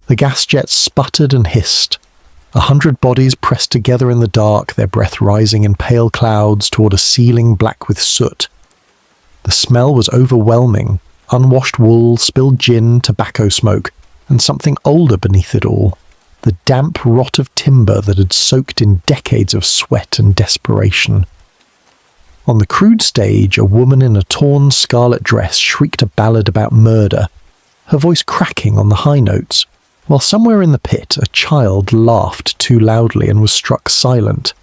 The gas jets sputtered and hissed. 100 bodies pressed together in the dark, their breath rising in pale clouds toward a ceiling black with soot. The smell was overwhelming. Unwashed wool, spilled gin, tobacco smoke, and something older beneath it all. The damp rot of timber that had soaked in decades of sweat and desperation. On the crude stage, a woman in a torn scarlet dress shrieked a ballad about murder, her voice cracking on the high notes, while somewhere in the pit a child laughed too loudly and was struck silent.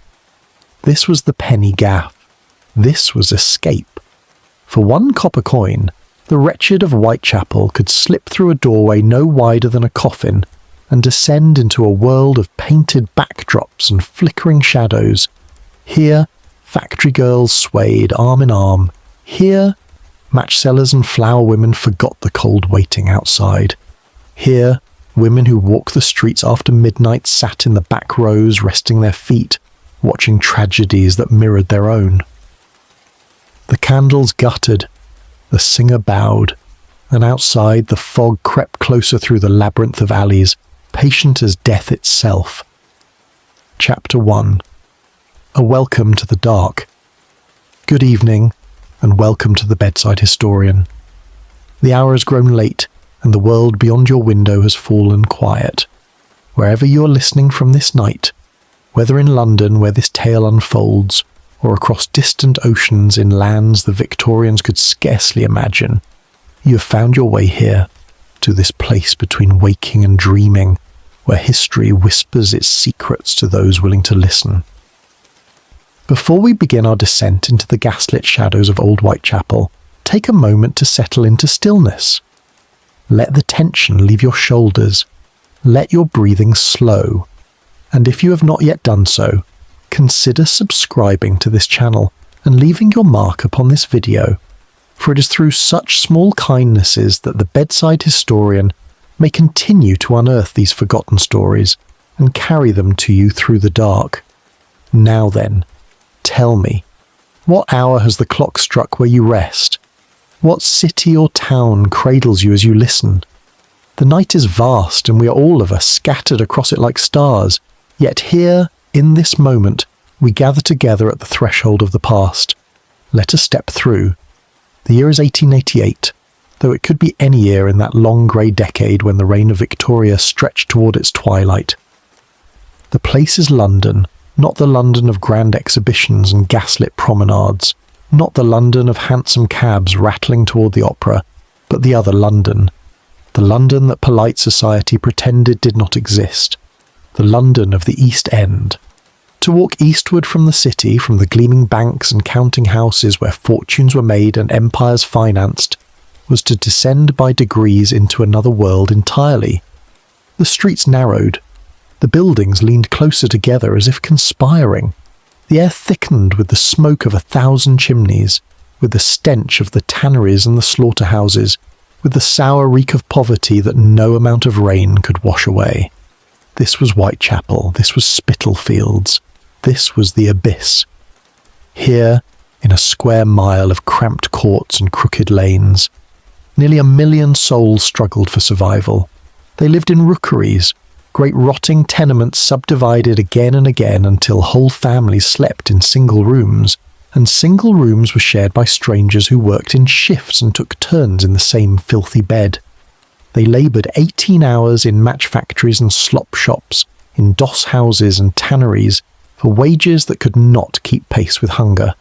This was the penny gaff. This was escape. For 1 copper coin, the wretched of Whitechapel could slip through a doorway no wider than a coffin and descend into a world of painted backdrops and flickering shadows. Here, factory girls swayed arm in arm. Here, match sellers and flower women forgot the cold waiting outside. Here, women who walked the streets after midnight sat in the back rows resting their feet, watching tragedies that mirrored their own. The candles guttered, the singer bowed, and outside the fog crept closer through the labyrinth of alleys, patient as death itself. Chapter 1. A welcome to the dark. Good evening, and welcome to the Bedside Historian. The hour has grown late, and the world beyond your window has fallen quiet. Wherever you are listening from this night, whether in London where this tale unfolds, or across distant oceans in lands the Victorians could scarcely imagine, you have found your way here, to this place between waking and dreaming, where history whispers its secrets to those willing to listen. Before we begin our descent into the gaslit shadows of old Whitechapel, take a moment to settle into stillness. Let the tension leave your shoulders. Let your breathing slow. And if you have not yet done so, consider subscribing to this channel and leaving your mark upon this video, for it is through such small kindnesses that the Bedside Historian may continue to unearth these forgotten stories and carry them to you through the dark. Now then, tell me, what hour has the clock struck where you rest? What city or town cradles you as you listen? The night is vast, and we are all of us scattered across it like stars, yet here, in this moment, we gather together at the threshold of the past. Let us step through. The year is 1888, though it could be any year in that long grey decade when the reign of Victoria stretched toward its twilight. The place is London, not the London of grand exhibitions and gaslit promenades, not the London of hansom cabs rattling toward the opera, but the other London. The London that polite society pretended did not exist. The London of the East End. To walk eastward from the city, from the gleaming banks and counting houses where fortunes were made and empires financed, was to descend by degrees into another world entirely. The streets narrowed. The buildings leaned closer together as if conspiring. The air thickened with the smoke of 1,000 chimneys, with the stench of the tanneries and the slaughterhouses, with the sour reek of poverty that no amount of rain could wash away. This was Whitechapel, this was Spitalfields, this was the abyss. Here, in a square mile of cramped courts and crooked lanes, nearly 1 million souls struggled for survival. They lived in rookeries, great rotting tenements subdivided again and again until whole families slept in single rooms, and single rooms were shared by strangers who worked in shifts and took turns in the same filthy bed. They laboured 18 hours in match factories and slop shops, in doss houses and tanneries, for wages that could not keep pace with hunger.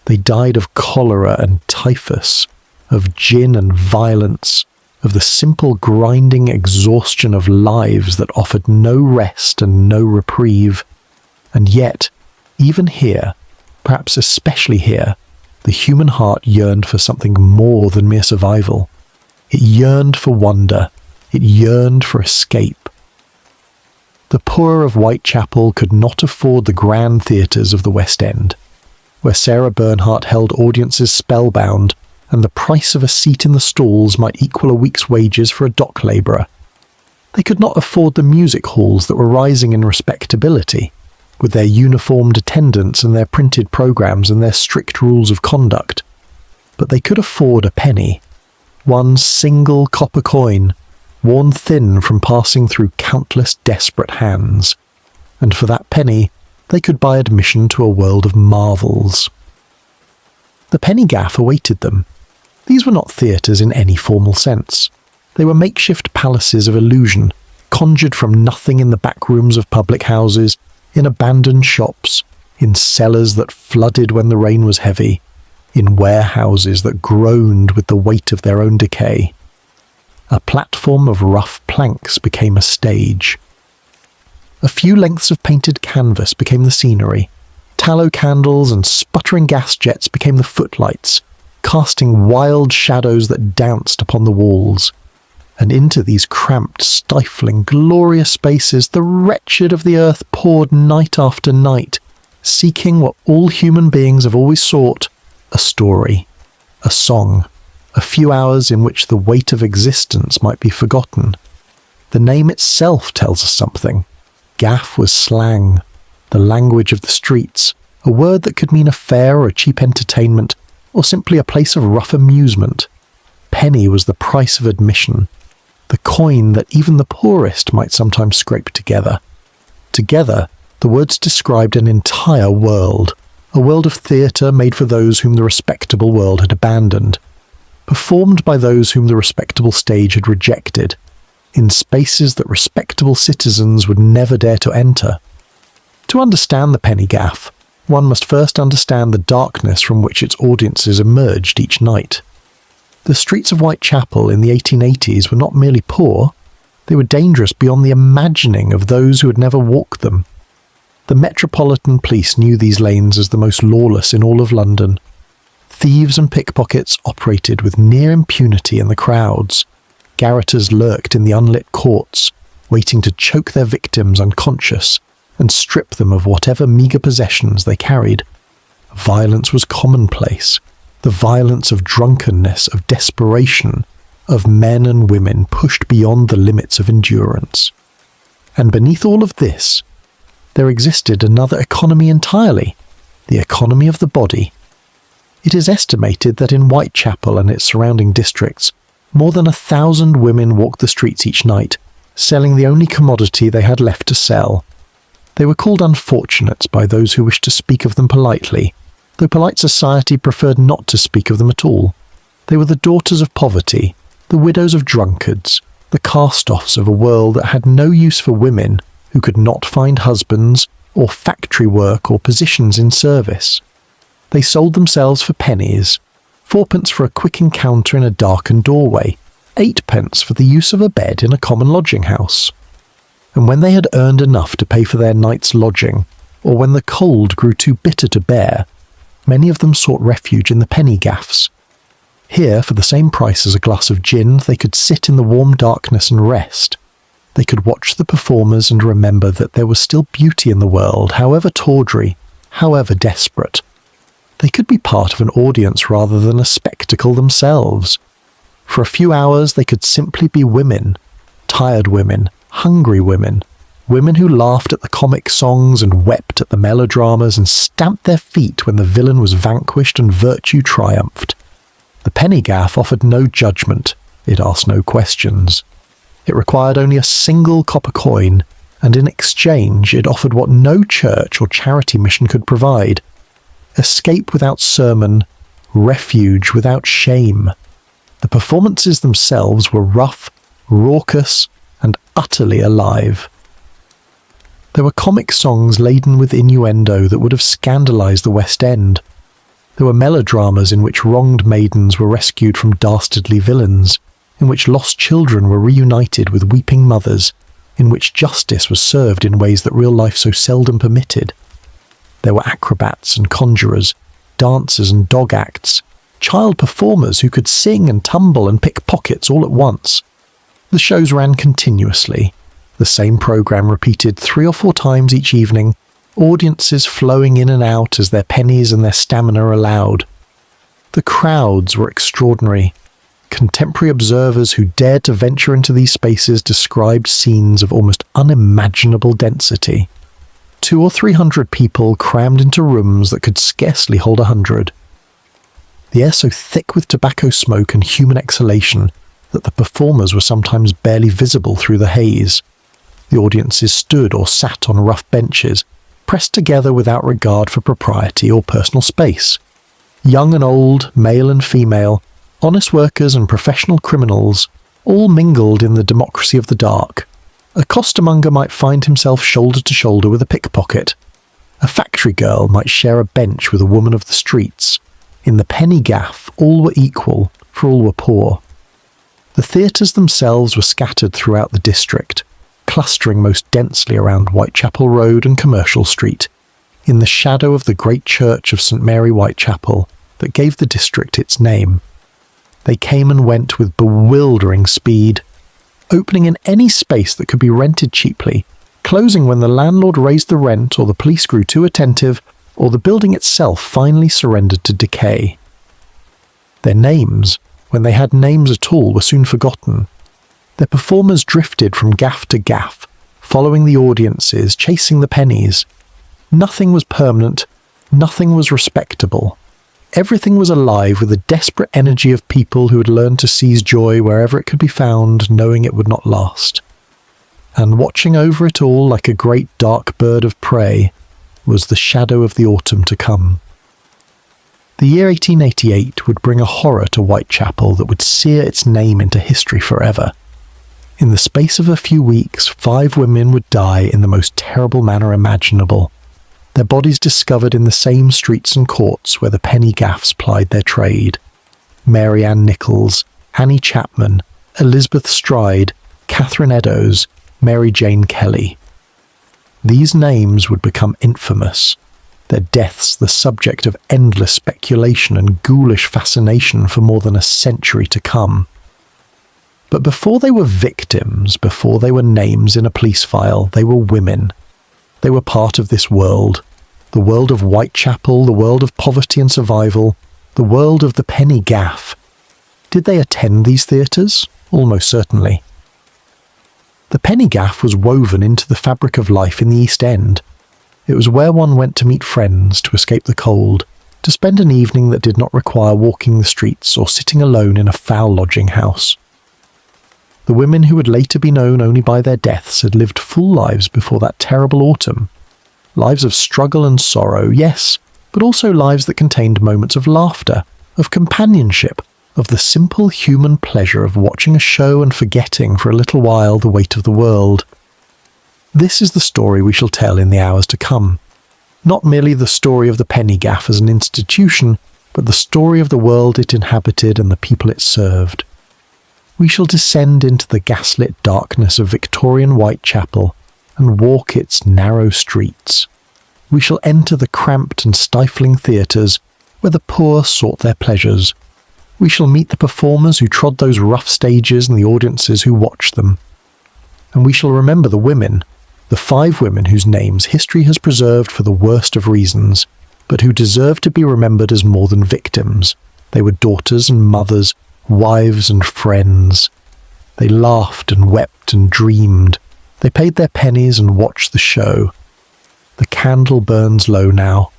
They died of cholera and typhus, of gin and violence, of the simple grinding exhaustion of lives that offered no rest and no reprieve. And yet, even here, perhaps especially here, the human heart yearned for something more than mere survival. It yearned for wonder. It yearned for escape. The poor of Whitechapel could not afford the grand theatres of the West End, where Sarah Bernhardt held audiences spellbound, and the price of a seat in the stalls might equal a week's wages for a dock labourer. They could not afford the music halls that were rising in respectability, with their uniformed attendants and their printed programmes and their strict rules of conduct. But they could afford a penny, one single copper coin, worn thin from passing through countless desperate hands, and for that penny they could buy admission to a world of marvels. The penny gaff awaited them. These were not theatres in any formal sense. They were makeshift palaces of illusion, conjured from nothing in the back rooms of public houses, in abandoned shops, in cellars that flooded when the rain was heavy, in warehouses that groaned with the weight of their own decay. A platform of rough planks became a stage. A few lengths of painted canvas became the scenery. Tallow candles and sputtering gas jets became the footlights, casting wild shadows that danced upon the walls. And into these cramped, stifling, glorious spaces the wretched of the earth poured night after night, seeking what all human beings have always sought: a story, a song, a few hours in which the weight of existence might be forgotten. The name itself tells us something. Gaff was slang, the language of the streets, a word that could mean a fair or a cheap entertainment, or simply a place of rough amusement. Penny was the price of admission, the coin that even the poorest might sometimes scrape together. Together, the words described an entire world, a world of theatre made for those whom the respectable world had abandoned, performed by those whom the respectable stage had rejected, in spaces that respectable citizens would never dare to enter. To understand the penny gaff, one must first understand the darkness from which its audiences emerged each night. The streets of Whitechapel in the 1880s were not merely poor, they were dangerous beyond the imagining of those who had never walked them. The Metropolitan Police knew these lanes as the most lawless in all of London. Thieves and pickpockets operated with near impunity in the crowds. Garroters lurked in the unlit courts, waiting to choke their victims unconscious and strip them of whatever meagre possessions they carried. Violence was commonplace, the violence of drunkenness, of desperation, of men and women pushed beyond the limits of endurance. And beneath all of this, there existed another economy entirely, the economy of the body. It is estimated that in Whitechapel and its surrounding districts, more than 1,000 women walked the streets each night, selling the only commodity they had left to sell. They were called unfortunates by those who wished to speak of them politely, though polite society preferred not to speak of them at all. They were the daughters of poverty, the widows of drunkards, the cast-offs of a world that had no use for women who could not find husbands or factory work or positions in service. They sold themselves for pennies, 4p for a quick encounter in a darkened doorway, 8p for the use of a bed in a common lodging house. And when they had earned enough to pay for their night's lodging, or when the cold grew too bitter to bear, many of them sought refuge in the penny gaffs. Here, for the same price as a glass of gin, they could sit in the warm darkness and rest. They could watch the performers and remember that there was still beauty in the world, however tawdry, however desperate. They could be part of an audience rather than a spectacle themselves. For a few hours they could simply be women, tired women, hungry women, women who laughed at the comic songs and wept at the melodramas and stamped their feet when the villain was vanquished and virtue triumphed. The penny gaff offered no judgment, it asked no questions. It required only a single copper coin, and in exchange it offered what no church or charity mission could provide: escape without sermon, refuge without shame. The performances themselves were rough, raucous, and utterly alive. There were comic songs laden with innuendo that would have scandalized the West End. There were melodramas in which wronged maidens were rescued from dastardly villains, in which lost children were reunited with weeping mothers, in which justice was served in ways that real life so seldom permitted. There were acrobats and conjurers, dancers and dog acts, child performers who could sing and tumble and pick pockets all at once. The shows ran continuously, the same programme repeated 3 or 4 times each evening, audiences flowing in and out as their pennies and their stamina allowed. The crowds were extraordinary. Contemporary observers who dared to venture into these spaces described scenes of almost unimaginable density. 200 or 300 people crammed into rooms that could scarcely hold 100. The air so thick with tobacco smoke and human exhalation that the performers were sometimes barely visible through the haze. The audiences stood or sat on rough benches, pressed together without regard for propriety or personal space. Young and old, male and female, honest workers and professional criminals, all mingled in the democracy of the dark. A costermonger might find himself shoulder to shoulder with a pickpocket. A factory girl might share a bench with a woman of the streets. In the penny gaff, all were equal, for all were poor. The theatres themselves were scattered throughout the district, clustering most densely around Whitechapel Road and Commercial Street, in the shadow of the great church of St Mary Whitechapel that gave the district its name. They came and went with bewildering speed, opening in any space that could be rented cheaply, closing when the landlord raised the rent or the police grew too attentive, or the building itself finally surrendered to decay. Their names, when they had names at all, were soon forgotten. Their performers drifted from gaff to gaff, following the audiences, chasing the pennies. Nothing was permanent, nothing was respectable. Everything was alive with the desperate energy of people who had learned to seize joy wherever it could be found, knowing it would not last. And watching over it all like a great dark bird of prey was the shadow of the autumn to come. The year 1888 would bring a horror to Whitechapel that would sear its name into history forever. In the space of a few weeks, 5 women would die in the most terrible manner imaginable, their bodies discovered in the same streets and courts where the penny gaffs plied their trade. Mary Ann Nichols, Annie Chapman, Elizabeth Stride, Catherine Eddowes, Mary Jane Kelly. These names would become infamous, their deaths the subject of endless speculation and ghoulish fascination for more than a century to come. But before they were victims, before they were names in a police file, they were women. They were part of this world, the world of Whitechapel, the world of poverty and survival, the world of the penny gaff. Did they attend these theatres? Almost certainly. The penny gaff was woven into the fabric of life in the East End. It was where one went to meet friends, to escape the cold, to spend an evening that did not require walking the streets or sitting alone in a foul lodging house. The women who would later be known only by their deaths had lived full lives before that terrible autumn. Lives of struggle and sorrow, yes, but also lives that contained moments of laughter, of companionship, of the simple human pleasure of watching a show and forgetting for a little while the weight of the world. This is the story we shall tell in the hours to come. Not merely the story of the penny gaff as an institution, but the story of the world it inhabited and the people it served. We shall descend into the gaslit darkness of Victorian Whitechapel and walk its narrow streets. We shall enter the cramped and stifling theatres where the poor sought their pleasures. We shall meet the performers who trod those rough stages and the audiences who watched them. And we shall remember the women, the 5 women whose names history has preserved for the worst of reasons, but who deserve to be remembered as more than victims. They were daughters and mothers, wives and friends. They laughed and wept and dreamed. They paid their pennies and watched the show. The candle burns low now.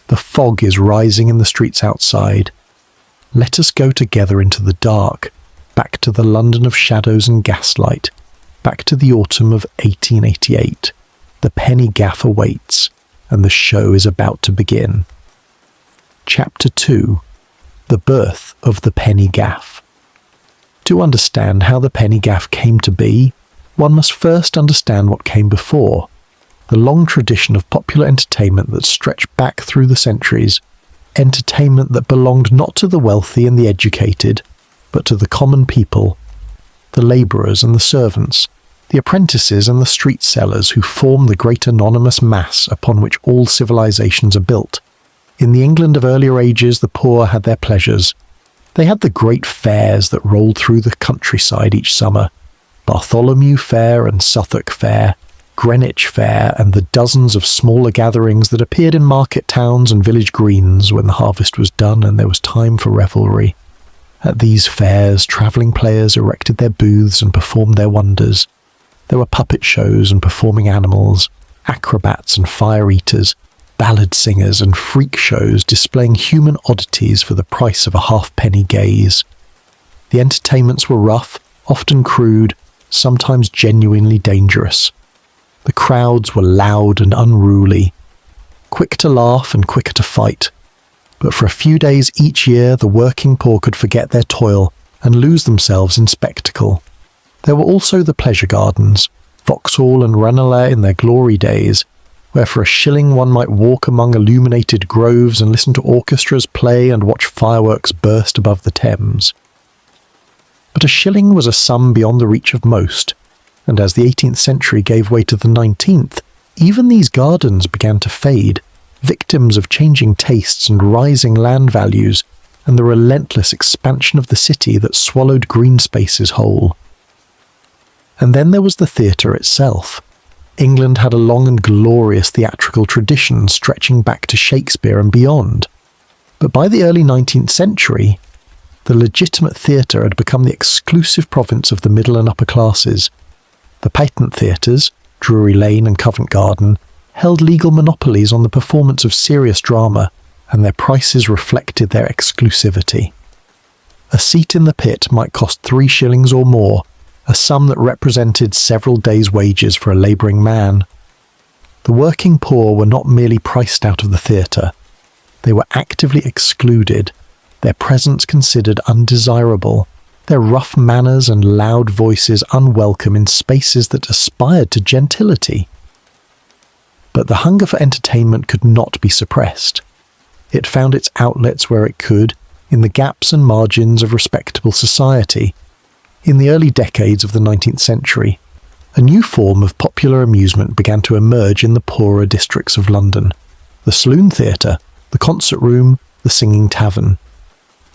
The fog is rising in the streets outside. Let us go together into the dark, back to the London of shadows and gaslight, back to the autumn of 1888. The penny gaff awaits, and the show is about to begin. Chapter 2. The Birth of the Penny Gaff. To understand how the penny gaff came to be, one must first understand what came before, the long tradition of popular entertainment that stretched back through the centuries, entertainment that belonged not to the wealthy and the educated, but to the common people, the labourers and the servants, the apprentices and the street sellers who form the great anonymous mass upon which all civilizations are built. In the England of earlier ages, the poor had their pleasures. They had the great fairs that rolled through the countryside each summer, Bartholomew Fair and Suffolk Fair, Greenwich Fair, and the dozens of smaller gatherings that appeared in market towns and village greens when the harvest was done and there was time for revelry. At these fairs, travelling players erected their booths and performed their wonders. There were puppet shows and performing animals, acrobats and fire-eaters, ballad singers and freak shows displaying human oddities for the price of a halfpenny gaze. The entertainments were rough, often crude, sometimes genuinely dangerous. The crowds were loud and unruly, quick to laugh and quicker to fight. But for a few days each year, the working poor could forget their toil and lose themselves in spectacle. There were also the pleasure gardens, Vauxhall and Ranelagh in their glory days, where for a shilling one might walk among illuminated groves and listen to orchestras play and watch fireworks burst above the Thames. But a shilling was a sum beyond the reach of most, and as the 18th century gave way to the 19th, even these gardens began to fade, victims of changing tastes and rising land values, and the relentless expansion of the city that swallowed green spaces whole. And then there was the theatre itself. England had a long and glorious theatrical tradition stretching back to Shakespeare and beyond. But by the early 19th century, the legitimate theatre had become the exclusive province of the middle and upper classes. The patent theatres, Drury Lane and Covent Garden, held legal monopolies on the performance of serious drama, and their prices reflected their exclusivity. A seat in the pit might cost 3 shillings or more, a sum that represented several days' wages for a labouring man. The working poor were not merely priced out of the theatre. They were actively excluded, their presence considered undesirable, their rough manners and loud voices unwelcome in spaces that aspired to gentility. But the hunger for entertainment could not be suppressed. It found its outlets where it could, in the gaps and margins of respectable society. In the early decades of the 19th century, a new form of popular amusement began to emerge in the poorer districts of London: the saloon theatre, the concert room, the singing tavern.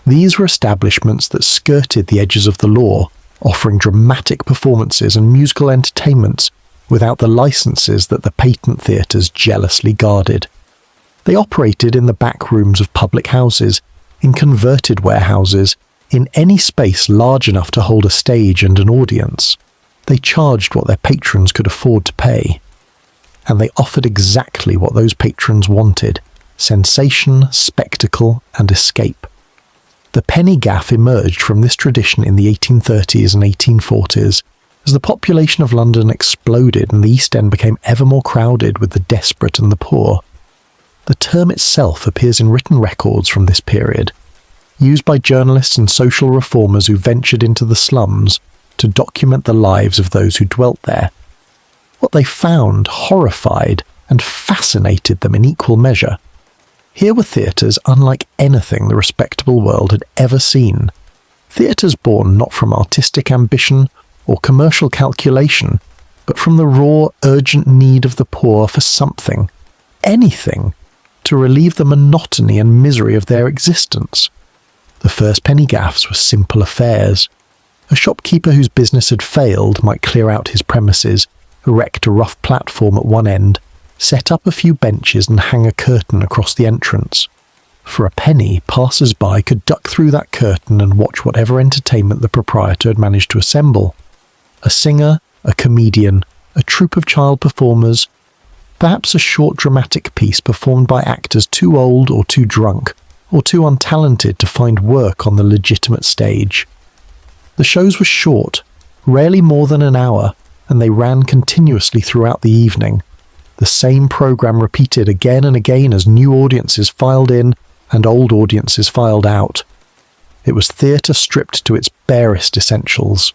These were establishments that skirted the edges of the law, offering dramatic performances and musical entertainments without the licenses that the patent theatres jealously guarded. They operated in the back rooms of public houses, in converted warehouses, in any space large enough to hold a stage and an audience. They charged what their patrons could afford to pay. And they offered exactly what those patrons wanted: sensation, spectacle, and escape. The penny gaff emerged from this tradition in the 1830s and 1840s, as the population of London exploded and the East End became ever more crowded with the desperate and the poor. The term itself appears in written records from this period, used by journalists and social reformers who ventured into the slums to document the lives of those who dwelt there. What they found horrified and fascinated them in equal measure. Here were theatres unlike anything the respectable world had ever seen. Theatres born not from artistic ambition or commercial calculation, but from the raw, urgent need of the poor for something, anything, to relieve the monotony and misery of their existence. The first penny gaffs were simple affairs. A shopkeeper whose business had failed might clear out his premises, erect a rough platform at one end, set up a few benches and hang a curtain across the entrance. For a penny, passers-by could duck through that curtain and watch whatever entertainment the proprietor had managed to assemble. A singer, a comedian, a troupe of child performers, perhaps a short dramatic piece performed by actors too old or too drunk, or too untalented to find work on the legitimate stage. The shows were short, rarely more than an hour, and they ran continuously throughout the evening. The same programme repeated again and again as new audiences filed in and old audiences filed out. It was theatre stripped to its barest essentials.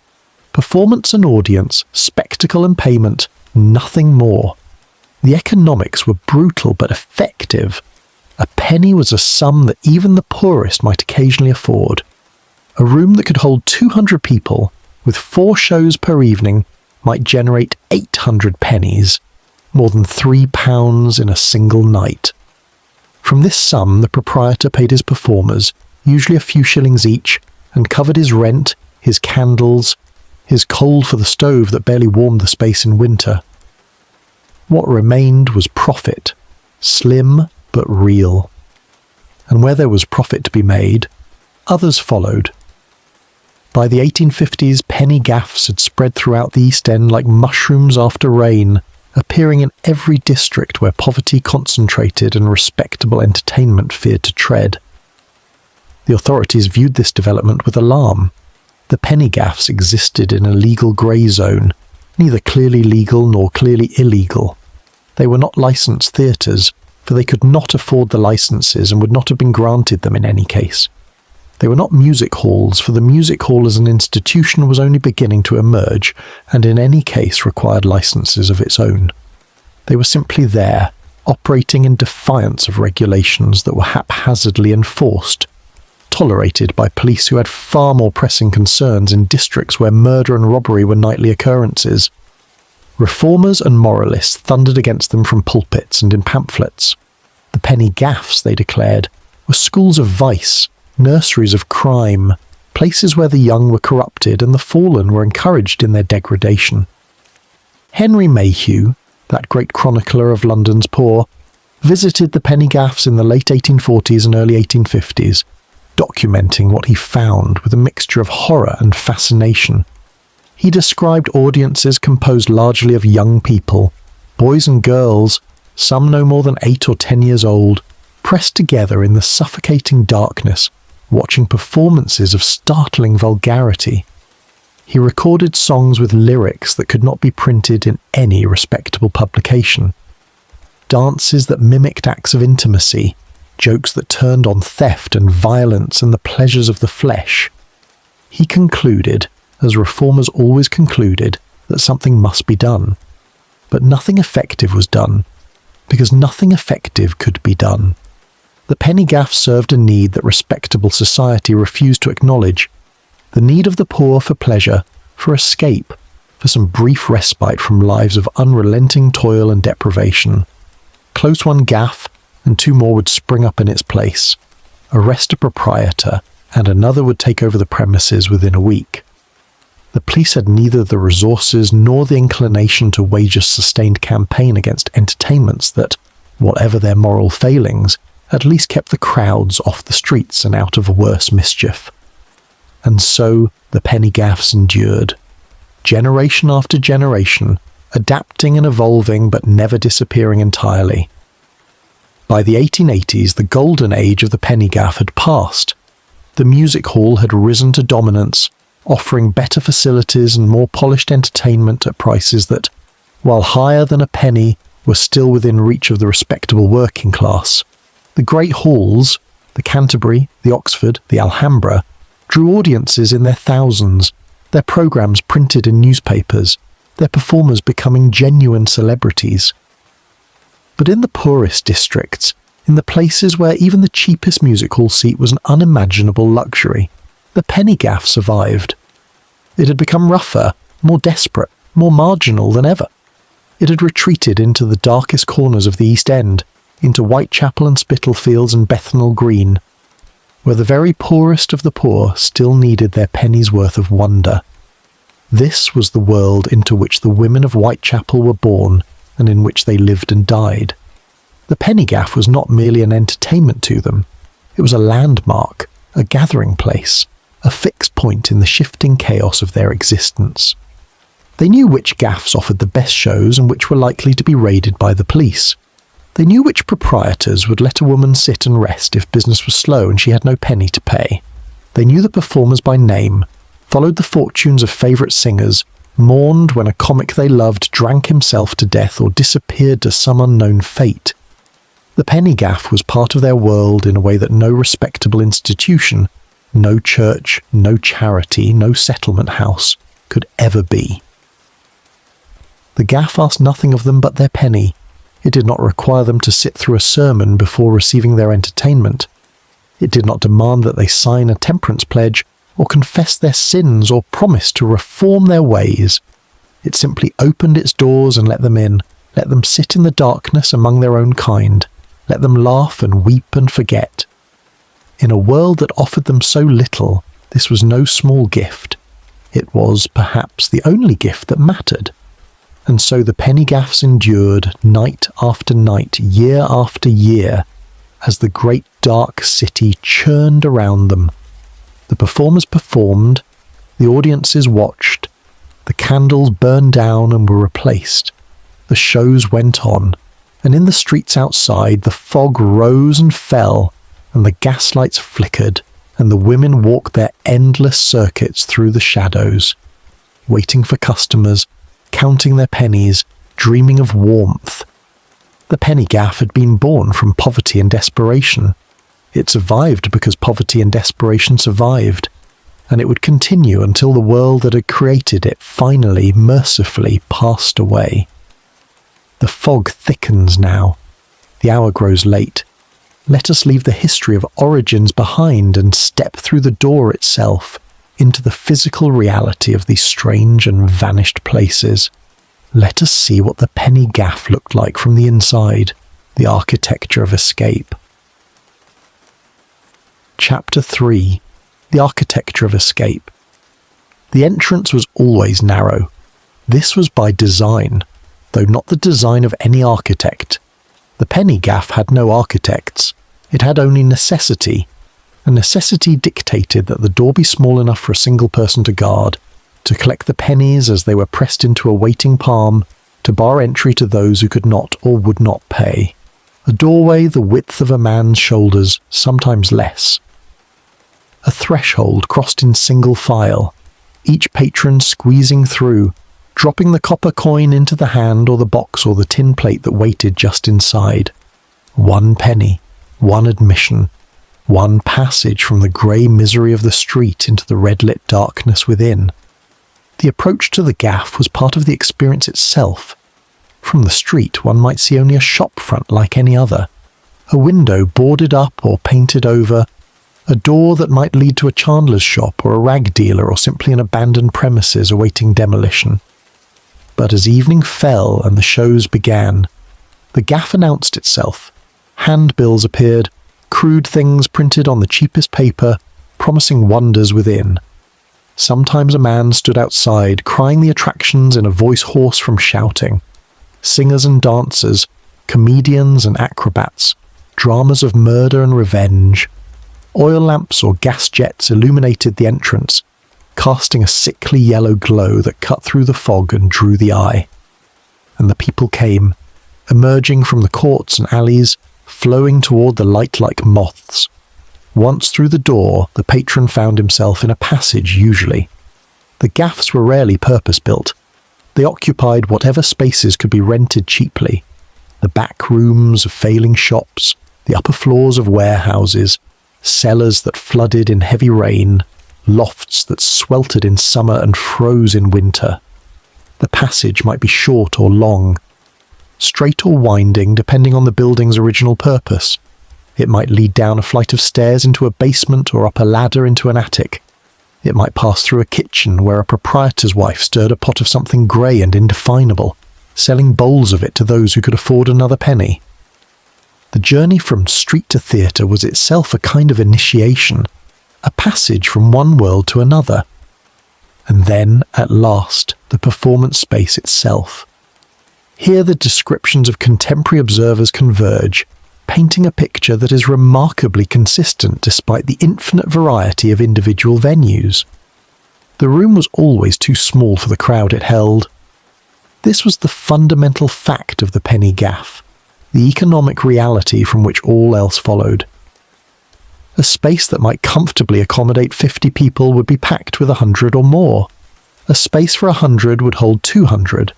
Performance and audience, spectacle and payment, nothing more. The economics were brutal but effective. A penny was a sum that even the poorest might occasionally afford. A room that could hold 200 people, with 4 shows per evening, might generate 800 pennies, more than £3 in a single night. From this sum, the proprietor paid his performers, usually a few shillings each, and covered his rent, his candles, his coal for the stove that barely warmed the space in winter. What remained was profit, slim but real. And where there was profit to be made, others followed. By the 1850s, penny gaffs had spread throughout the East End like mushrooms after rain, appearing in every district where poverty concentrated and respectable entertainment feared to tread. The authorities viewed this development with alarm. The penny gaffs existed in a legal grey zone, neither clearly legal nor clearly illegal. They were not licensed theatres, for they could not afford the licences and would not have been granted them in any case. They were not music halls, for the music hall as an institution was only beginning to emerge, and in any case required licences of its own. They were simply there, operating in defiance of regulations that were haphazardly enforced, tolerated by police who had far more pressing concerns in districts where murder and robbery were nightly occurrences. Reformers and moralists thundered against them from pulpits and in pamphlets. The penny gaffs, they declared, were schools of vice, nurseries of crime, places where the young were corrupted and the fallen were encouraged in their degradation. Henry Mayhew, that great chronicler of London's poor, visited the penny gaffs in the late 1840s and early 1850s, documenting what he found with a mixture of horror and fascination. He described audiences composed largely of young people, boys and girls, some no more than 8 or 10 years old, pressed together in the suffocating darkness, watching performances of startling vulgarity. He recorded songs with lyrics that could not be printed in any respectable publication, dances that mimicked acts of intimacy, jokes that turned on theft and violence and the pleasures of the flesh. He concluded, as reformers always concluded, that something must be done. But nothing effective was done, because nothing effective could be done. The penny gaff served a need that respectable society refused to acknowledge, the need of the poor for pleasure, for escape, for some brief respite from lives of unrelenting toil and deprivation. Close one gaff, and 2 more would spring up in its place. Arrest a proprietor, and another would take over the premises within a week. The police had neither the resources nor the inclination to wage a sustained campaign against entertainments that, whatever their moral failings, at least kept the crowds off the streets and out of worse mischief. And so the penny gaffs endured, generation after generation, adapting and evolving but never disappearing entirely. By the 1880s, the golden age of the penny gaff had passed. The music hall had risen to dominance, offering better facilities and more polished entertainment at prices that, while higher than a penny, were still within reach of the respectable working class. The great halls, the Canterbury, the Oxford, the Alhambra, drew audiences in their thousands, their programmes printed in newspapers, their performers becoming genuine celebrities. But in the poorest districts, in the places where even the cheapest music hall seat was an unimaginable luxury, the penny gaff survived. It had become rougher, more desperate, more marginal than ever. It had retreated into the darkest corners of the East End, into Whitechapel and Spitalfields and Bethnal Green, where the very poorest of the poor still needed their penny's worth of wonder. This was the world into which the women of Whitechapel were born and in which they lived and died. The penny gaff was not merely an entertainment to them. It was a landmark, a gathering place, a fixed point in the shifting chaos of their existence. They knew which gaffs offered the best shows and which were likely to be raided by the police. They knew which proprietors would let a woman sit and rest if business was slow and she had no penny to pay. They knew the performers by name, followed the fortunes of favourite singers, mourned when a comic they loved drank himself to death or disappeared to some unknown fate. The penny gaff was part of their world in a way that no respectable institution, no church, no charity, no settlement house could ever be. The gaff asked nothing of them but their penny. It did not require them to sit through a sermon before receiving their entertainment. It did not demand that they sign a temperance pledge or confess their sins or promise to reform their ways. It simply opened its doors and let them in, let them sit in the darkness among their own kind, let them laugh and weep and forget. In a world that offered them so little, this was no small gift. It was, perhaps, the only gift that mattered. And so the penny gaffs endured night after night, year after year, as the great dark city churned around them. The performers performed, the audiences watched, the candles burned down and were replaced, the shows went on, and in the streets outside the fog rose and fell, and the gaslights flickered, and the women walked their endless circuits through the shadows, waiting for customers, counting their pennies, dreaming of warmth. The penny gaff had been born from poverty and desperation. It survived because poverty and desperation survived, and it would continue until the world that had created it finally, mercifully passed away. The fog thickens now. The hour grows late. Let us leave the history of origins behind and step through the door itself into the physical reality of these strange and vanished places. Let us see what the penny gaff looked like from the inside, the architecture of escape. Chapter 3. The architecture of escape. The entrance was always narrow. This was by design, though not the design of any architect. The penny gaff had no architects. It had only necessity, and necessity dictated that the door be small enough for a single person to guard, to collect the pennies as they were pressed into a waiting palm, to bar entry to those who could not or would not pay. A doorway the width of a man's shoulders, sometimes less. A threshold crossed in single file, each patron squeezing through, dropping the copper coin into the hand or the box or the tin plate that waited just inside. 1 penny, 1 admission, 1 passage from the grey misery of the street into the red-lit darkness within. The approach to the gaff was part of the experience itself. From the street one might see only a shop front like any other, a window boarded up or painted over, a door that might lead to a chandler's shop or a rag dealer or simply an abandoned premises awaiting demolition. But as evening fell and the shows began, the gaff announced itself. Handbills appeared, crude things printed on the cheapest paper, promising wonders within. Sometimes a man stood outside, crying the attractions in a voice hoarse from shouting. Singers and dancers, comedians and acrobats, dramas of murder and revenge. Oil lamps or gas jets illuminated the entrance, casting a sickly yellow glow that cut through the fog and drew the eye. And the people came, emerging from the courts and alleys, flowing toward the light like moths. Once through the door, the patron found himself in a passage usually. The gaffs were rarely purpose-built. They occupied whatever spaces could be rented cheaply. The back rooms of failing shops, the upper floors of warehouses, cellars that flooded in heavy rain, lofts that sweltered in summer and froze in winter. The passage might be short or long, straight or winding depending on the building's original purpose. It might lead down a flight of stairs into a basement or up a ladder into an attic. It might pass through a kitchen where a proprietor's wife stirred a pot of something grey and indefinable, selling bowls of it to those who could afford another penny. The journey from street to theatre was itself a kind of initiation, a passage from one world to another. And then, at last, the performance space itself. Here the descriptions of contemporary observers converge, painting a picture that is remarkably consistent despite the infinite variety of individual venues. The room was always too small for the crowd it held. This was the fundamental fact of the penny gaff, the economic reality from which all else followed. A space that might comfortably accommodate 50 people would be packed with 100 or more. A space for 100 would hold 200.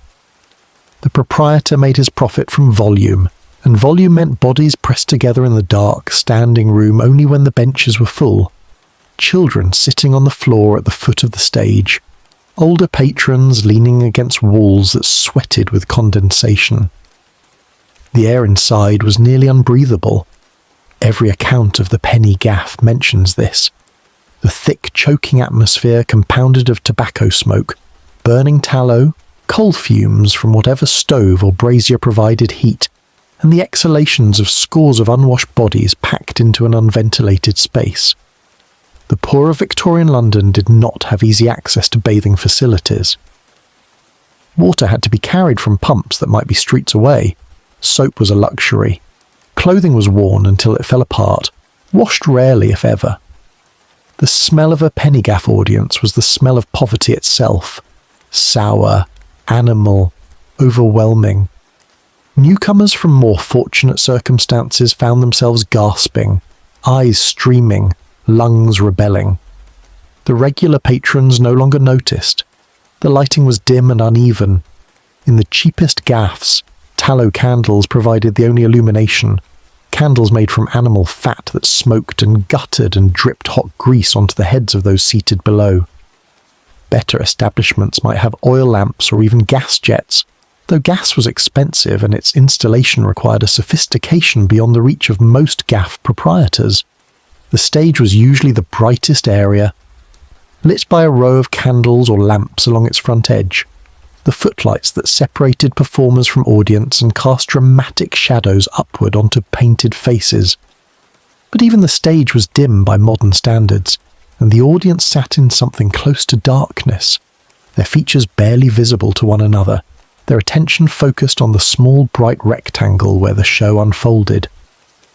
The proprietor made his profit from volume, and volume meant bodies pressed together in the dark, standing room only when the benches were full. Children sitting on the floor at the foot of the stage. Older patrons leaning against walls that sweated with condensation. The air inside was nearly unbreathable. Every account of the penny gaff mentions this. The thick, choking atmosphere compounded of tobacco smoke, burning tallow, coal fumes from whatever stove or brazier provided heat, and the exhalations of scores of unwashed bodies packed into an unventilated space. The poor of Victorian London did not have easy access to bathing facilities. Water had to be carried from pumps that might be streets away. Soap was a luxury. Clothing was worn until it fell apart, washed rarely if ever. The smell of a penny gaff audience was the smell of poverty itself. Sour, animal, overwhelming. Newcomers from more fortunate circumstances found themselves gasping, eyes streaming, lungs rebelling. The regular patrons no longer noticed. The lighting was dim and uneven. In the cheapest gaffs, tallow candles provided the only illumination, candles made from animal fat that smoked and guttered and dripped hot grease onto the heads of those seated below. Better establishments might have oil lamps or even gas jets, though gas was expensive and its installation required a sophistication beyond the reach of most gaff proprietors. The stage was usually the brightest area, lit by a row of candles or lamps along its front edge, the footlights that separated performers from audience and cast dramatic shadows upward onto painted faces. But even the stage was dim by modern standards, and the audience sat in something close to darkness, their features barely visible to one another, their attention focused on the small bright rectangle where the show unfolded.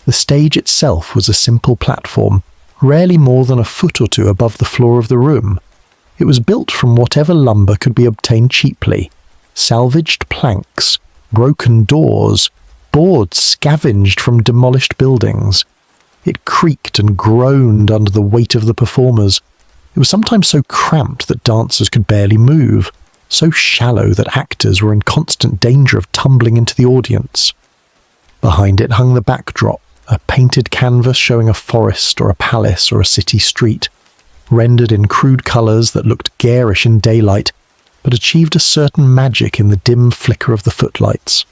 The stage itself was a simple platform, rarely more than a foot or two above the floor of the room. It was built from whatever lumber could be obtained cheaply: salvaged planks, broken doors, boards scavenged from demolished buildings. It creaked and groaned under the weight of the performers. It was sometimes so cramped that dancers could barely move, so shallow that actors were in constant danger of tumbling into the audience. Behind it hung the backdrop, a painted canvas showing a forest or a palace or a city street, rendered in crude colours that looked garish in daylight, but achieved a certain magic in the dim flicker of the footlights.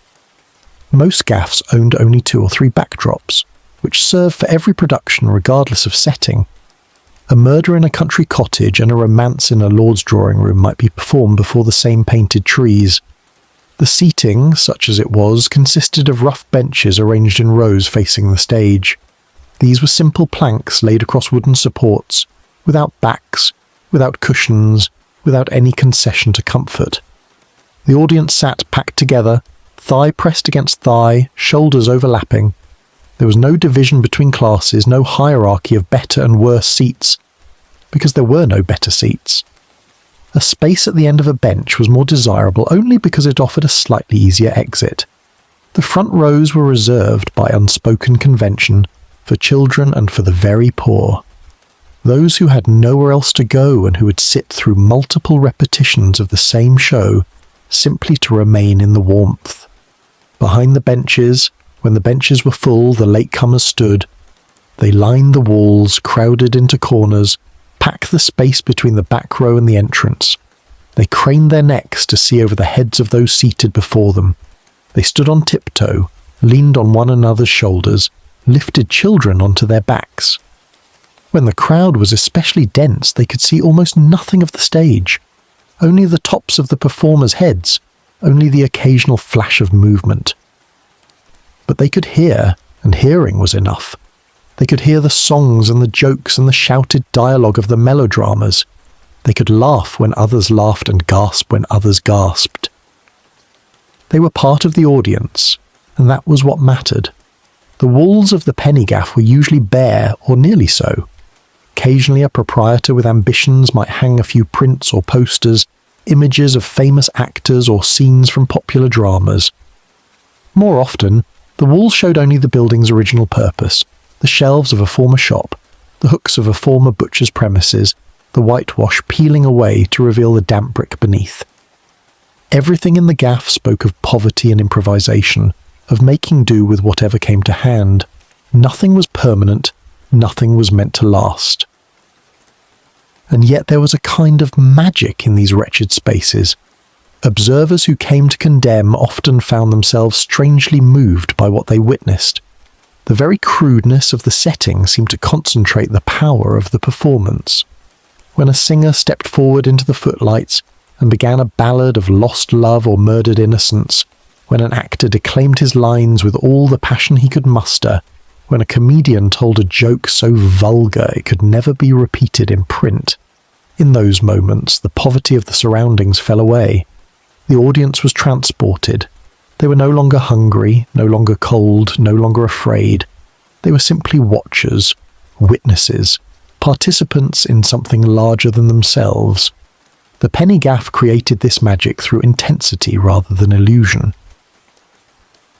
Most gaffs owned only 2 or 3 backdrops, which served for every production regardless of setting. A murder in a country cottage and a romance in a lord's drawing room might be performed before the same painted trees. The seating, such as it was, consisted of rough benches arranged in rows facing the stage. These were simple planks laid across wooden supports, without backs, without cushions, without any concession to comfort. The audience sat packed together, thigh pressed against thigh, shoulders overlapping. There was no division between classes, no hierarchy of better and worse seats, because there were no better seats. A space at the end of a bench was more desirable only because it offered a slightly easier exit. The front rows were reserved by unspoken convention for children and for the very poor. Those who had nowhere else to go and who would sit through multiple repetitions of the same show simply to remain in the warmth. Behind the benches, when the benches were full, the latecomers stood. They lined the walls, crowded into corners, packed the space between the back row and the entrance. They craned their necks to see over the heads of those seated before them. They stood on tiptoe, leaned on one another's shoulders, lifted children onto their backs. When the crowd was especially dense, they could see almost nothing of the stage, only the tops of the performers' heads, only the occasional flash of movement. But they could hear, and hearing was enough. They could hear the songs and the jokes and the shouted dialogue of the melodramas. They could laugh when others laughed and gasp when others gasped. They were part of the audience, and that was what mattered. The walls of the penny gaff were usually bare, or nearly so. Occasionally a proprietor with ambitions might hang a few prints or posters, images of famous actors or scenes from popular dramas. More often, the walls showed only the building's original purpose: the shelves of a former shop, the hooks of a former butcher's premises, the whitewash peeling away to reveal the damp brick beneath. Everything in the gaff spoke of poverty and improvisation, of making do with whatever came to hand. Nothing was permanent, nothing was meant to last. And yet there was a kind of magic in these wretched spaces. Observers who came to condemn often found themselves strangely moved by what they witnessed. The very crudeness of the setting seemed to concentrate the power of the performance. When a singer stepped forward into the footlights and began a ballad of lost love or murdered innocence, when an actor declaimed his lines with all the passion he could muster, when a comedian told a joke so vulgar it could never be repeated in print, in those moments the poverty of the surroundings fell away. The audience was transported. They were no longer hungry, no longer cold, no longer afraid. They were simply watchers, witnesses, participants in something larger than themselves. The penny gaff created this magic through intensity rather than illusion.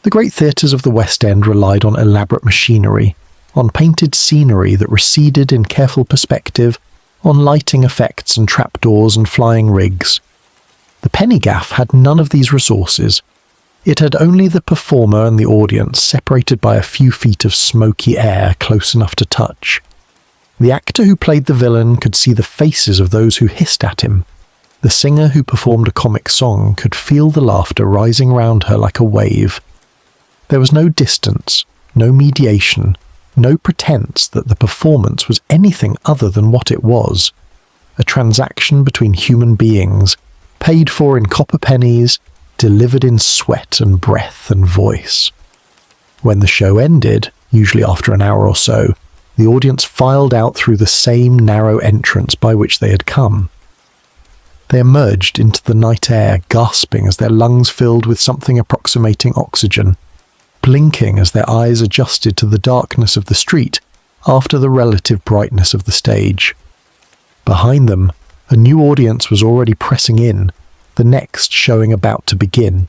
The great theatres of the West End relied on elaborate machinery. on painted scenery that receded in careful perspective, on lighting effects and trapdoors and flying rigs. The penny gaff had none of these resources. It had only the performer and the audience separated by a few feet of smoky air close enough to touch. The actor who played the villain could see the faces of those who hissed at him. The singer who performed a comic song could feel the laughter rising round her like a wave. There was no distance, no mediation, no pretense that the performance was anything other than what it was, a transaction between human beings, paid for in copper pennies, delivered in sweat and breath and voice. When the show ended, usually after an hour or so, the audience filed out through the same narrow entrance by which they had come. They emerged into the night air, gasping as their lungs filled with something approximating oxygen, blinking as their eyes adjusted to the darkness of the street after the relative brightness of the stage. Behind them, a new audience was already pressing in, the next showing about to begin.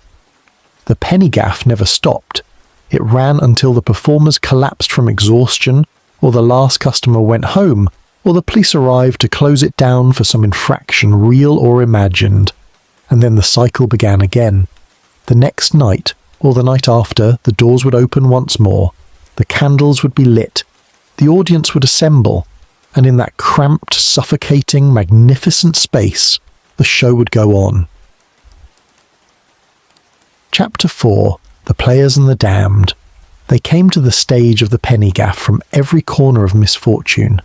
The penny gaff never stopped. It ran until the performers collapsed from exhaustion, or the last customer went home, or the police arrived to close it down for some infraction real or imagined. And then the cycle began again. The next night, or the night after, the doors would open once more, the candles would be lit, the audience would assemble, and in that cramped, suffocating, magnificent space, the show would go on. Chapter 4. The Players and the Damned. They came to the stage of the penny gaff from every corner of misfortune.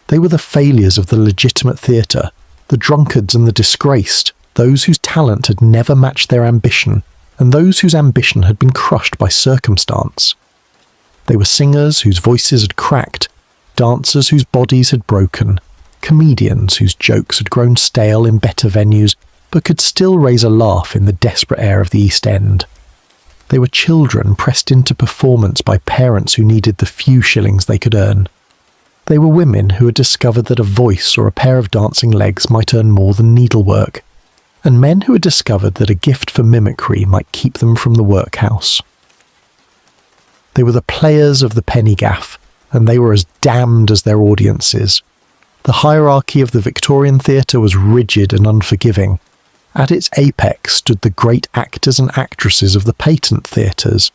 They were the failures of the legitimate theatre, the drunkards and the disgraced, those whose talent had never matched their ambition, and those whose ambition had been crushed by circumstance. They were singers whose voices had cracked, dancers whose bodies had broken, comedians whose jokes had grown stale in better venues, but could still raise a laugh in the desperate air of the East End. They were children pressed into performance by parents who needed the few shillings they could earn. They were women who had discovered that a voice or a pair of dancing legs might earn more than needlework, and men who had discovered that a gift for mimicry might keep them from the workhouse. They were the players of the penny gaff, and they were as damned as their audiences. The hierarchy of the Victorian theatre was rigid and unforgiving. At its apex stood the great actors and actresses of the patent theatres,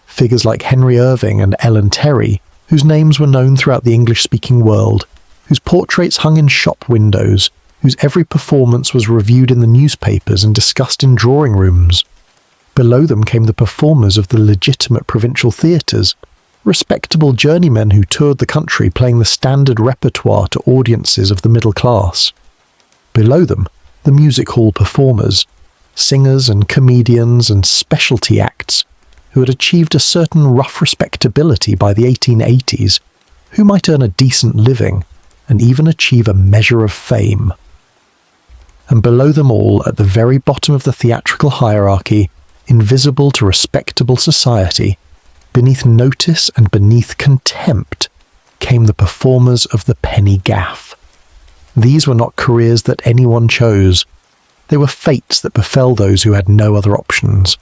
figures like Henry Irving and Ellen Terry, whose names were known throughout the English-speaking world, whose portraits hung in shop windows, whose every performance was reviewed in the newspapers and discussed in drawing rooms. Below them came the performers of the legitimate provincial theatres, respectable journeymen who toured the country playing the standard repertoire to audiences of the middle class. Below them, the music hall performers, singers and comedians and specialty acts who had achieved a certain rough respectability by the 1880s, who might earn a decent living and even achieve a measure of fame. And below them all, at the very bottom of the theatrical hierarchy, invisible to respectable society, beneath notice and beneath contempt, came the performers of the penny gaff. These were not careers that anyone chose. They were fates that befell those who had no other options.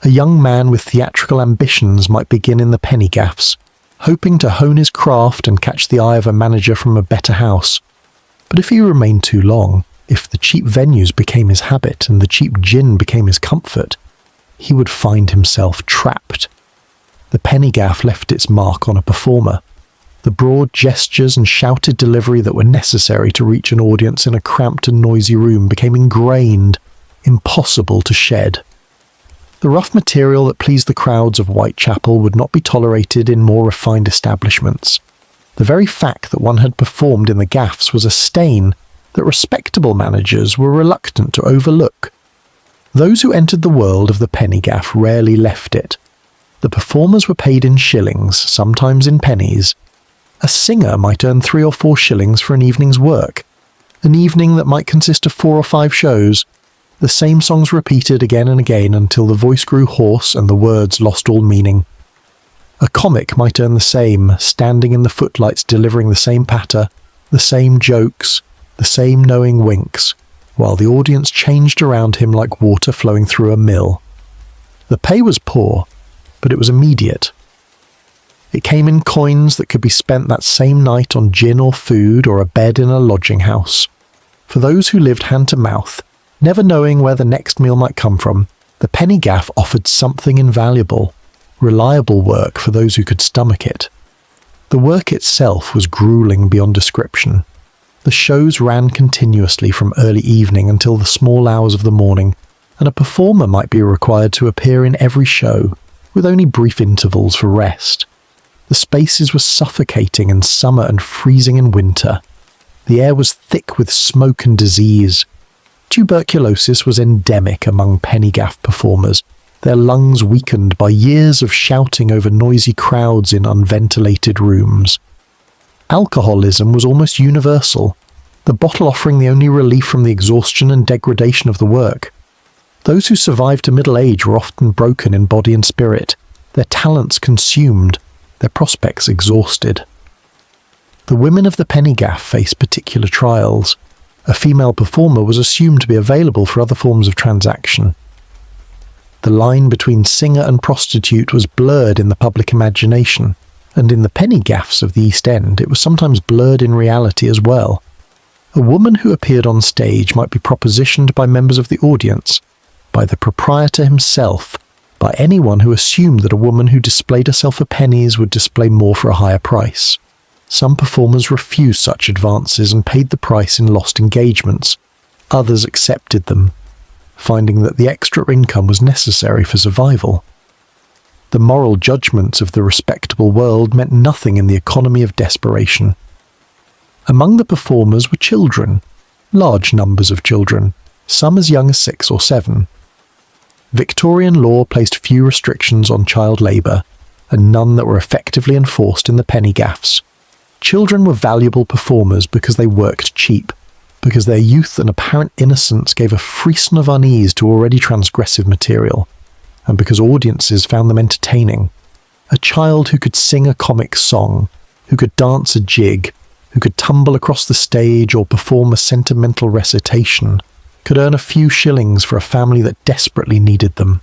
A young man with theatrical ambitions might begin in the penny gaffs, hoping to hone his craft and catch the eye of a manager from a better house. But if he remained too long, if the cheap venues became his habit and the cheap gin became his comfort, he would find himself trapped. The penny gaff left its mark on a performer. The broad gestures and shouted delivery that were necessary to reach an audience in a cramped and noisy room became ingrained, impossible to shed. The rough material that pleased the crowds of Whitechapel would not be tolerated in more refined establishments. The very fact that one had performed in the gaffs was a stain that respectable managers were reluctant to overlook. Those who entered the world of the penny gaff rarely left it. The performers were paid in shillings, sometimes in pennies. A singer might earn 3 or 4 shillings for an evening's work, an evening that might consist of 4 or 5 shows, the same songs repeated again and again until the voice grew hoarse and the words lost all meaning. A comic might earn the same, standing in the footlights delivering the same patter, the same jokes, the same knowing winks, while the audience changed around him like water flowing through a mill. The pay was poor, but it was immediate. It came in coins that could be spent that same night on gin or food or a bed in a lodging house. For those who lived hand to mouth, never knowing where the next meal might come from, the penny gaff offered something invaluable, reliable work for those who could stomach it. The work itself was grueling beyond description. The shows ran continuously from early evening until the small hours of the morning, and a performer might be required to appear in every show, with only brief intervals for rest. The spaces were suffocating in summer and freezing in winter. The air was thick with smoke and disease. Tuberculosis was endemic among penny gaff performers, their lungs weakened by years of shouting over noisy crowds in unventilated rooms. Alcoholism was almost universal, the bottle offering the only relief from the exhaustion and degradation of the work. Those who survived to middle age were often broken in body and spirit, their talents consumed, their prospects exhausted. The women of the penny gaff faced particular trials. A female performer was assumed to be available for other forms of transaction. The line between singer and prostitute was blurred in the public imagination, and in the penny gaffs of the East End it was sometimes blurred in reality as well. A woman who appeared on stage might be propositioned by members of the audience, by the proprietor himself, by anyone who assumed that a woman who displayed herself for pennies would display more for a higher price. Some performers refused such advances and paid the price in lost engagements. Others accepted them, finding that the extra income was necessary for survival. The moral judgments of the respectable world meant nothing in the economy of desperation. Among the performers were children, large numbers of children, some as young as 6 or 7. Victorian law placed few restrictions on child labour, and none that were effectively enforced in the penny gaffs. Children were valuable performers because they worked cheap, because their youth and apparent innocence gave a frisson of unease to already transgressive material, and because audiences found them entertaining. A child who could sing a comic song, who could dance a jig, who could tumble across the stage or perform a sentimental recitation, could earn a few shillings for a family that desperately needed them.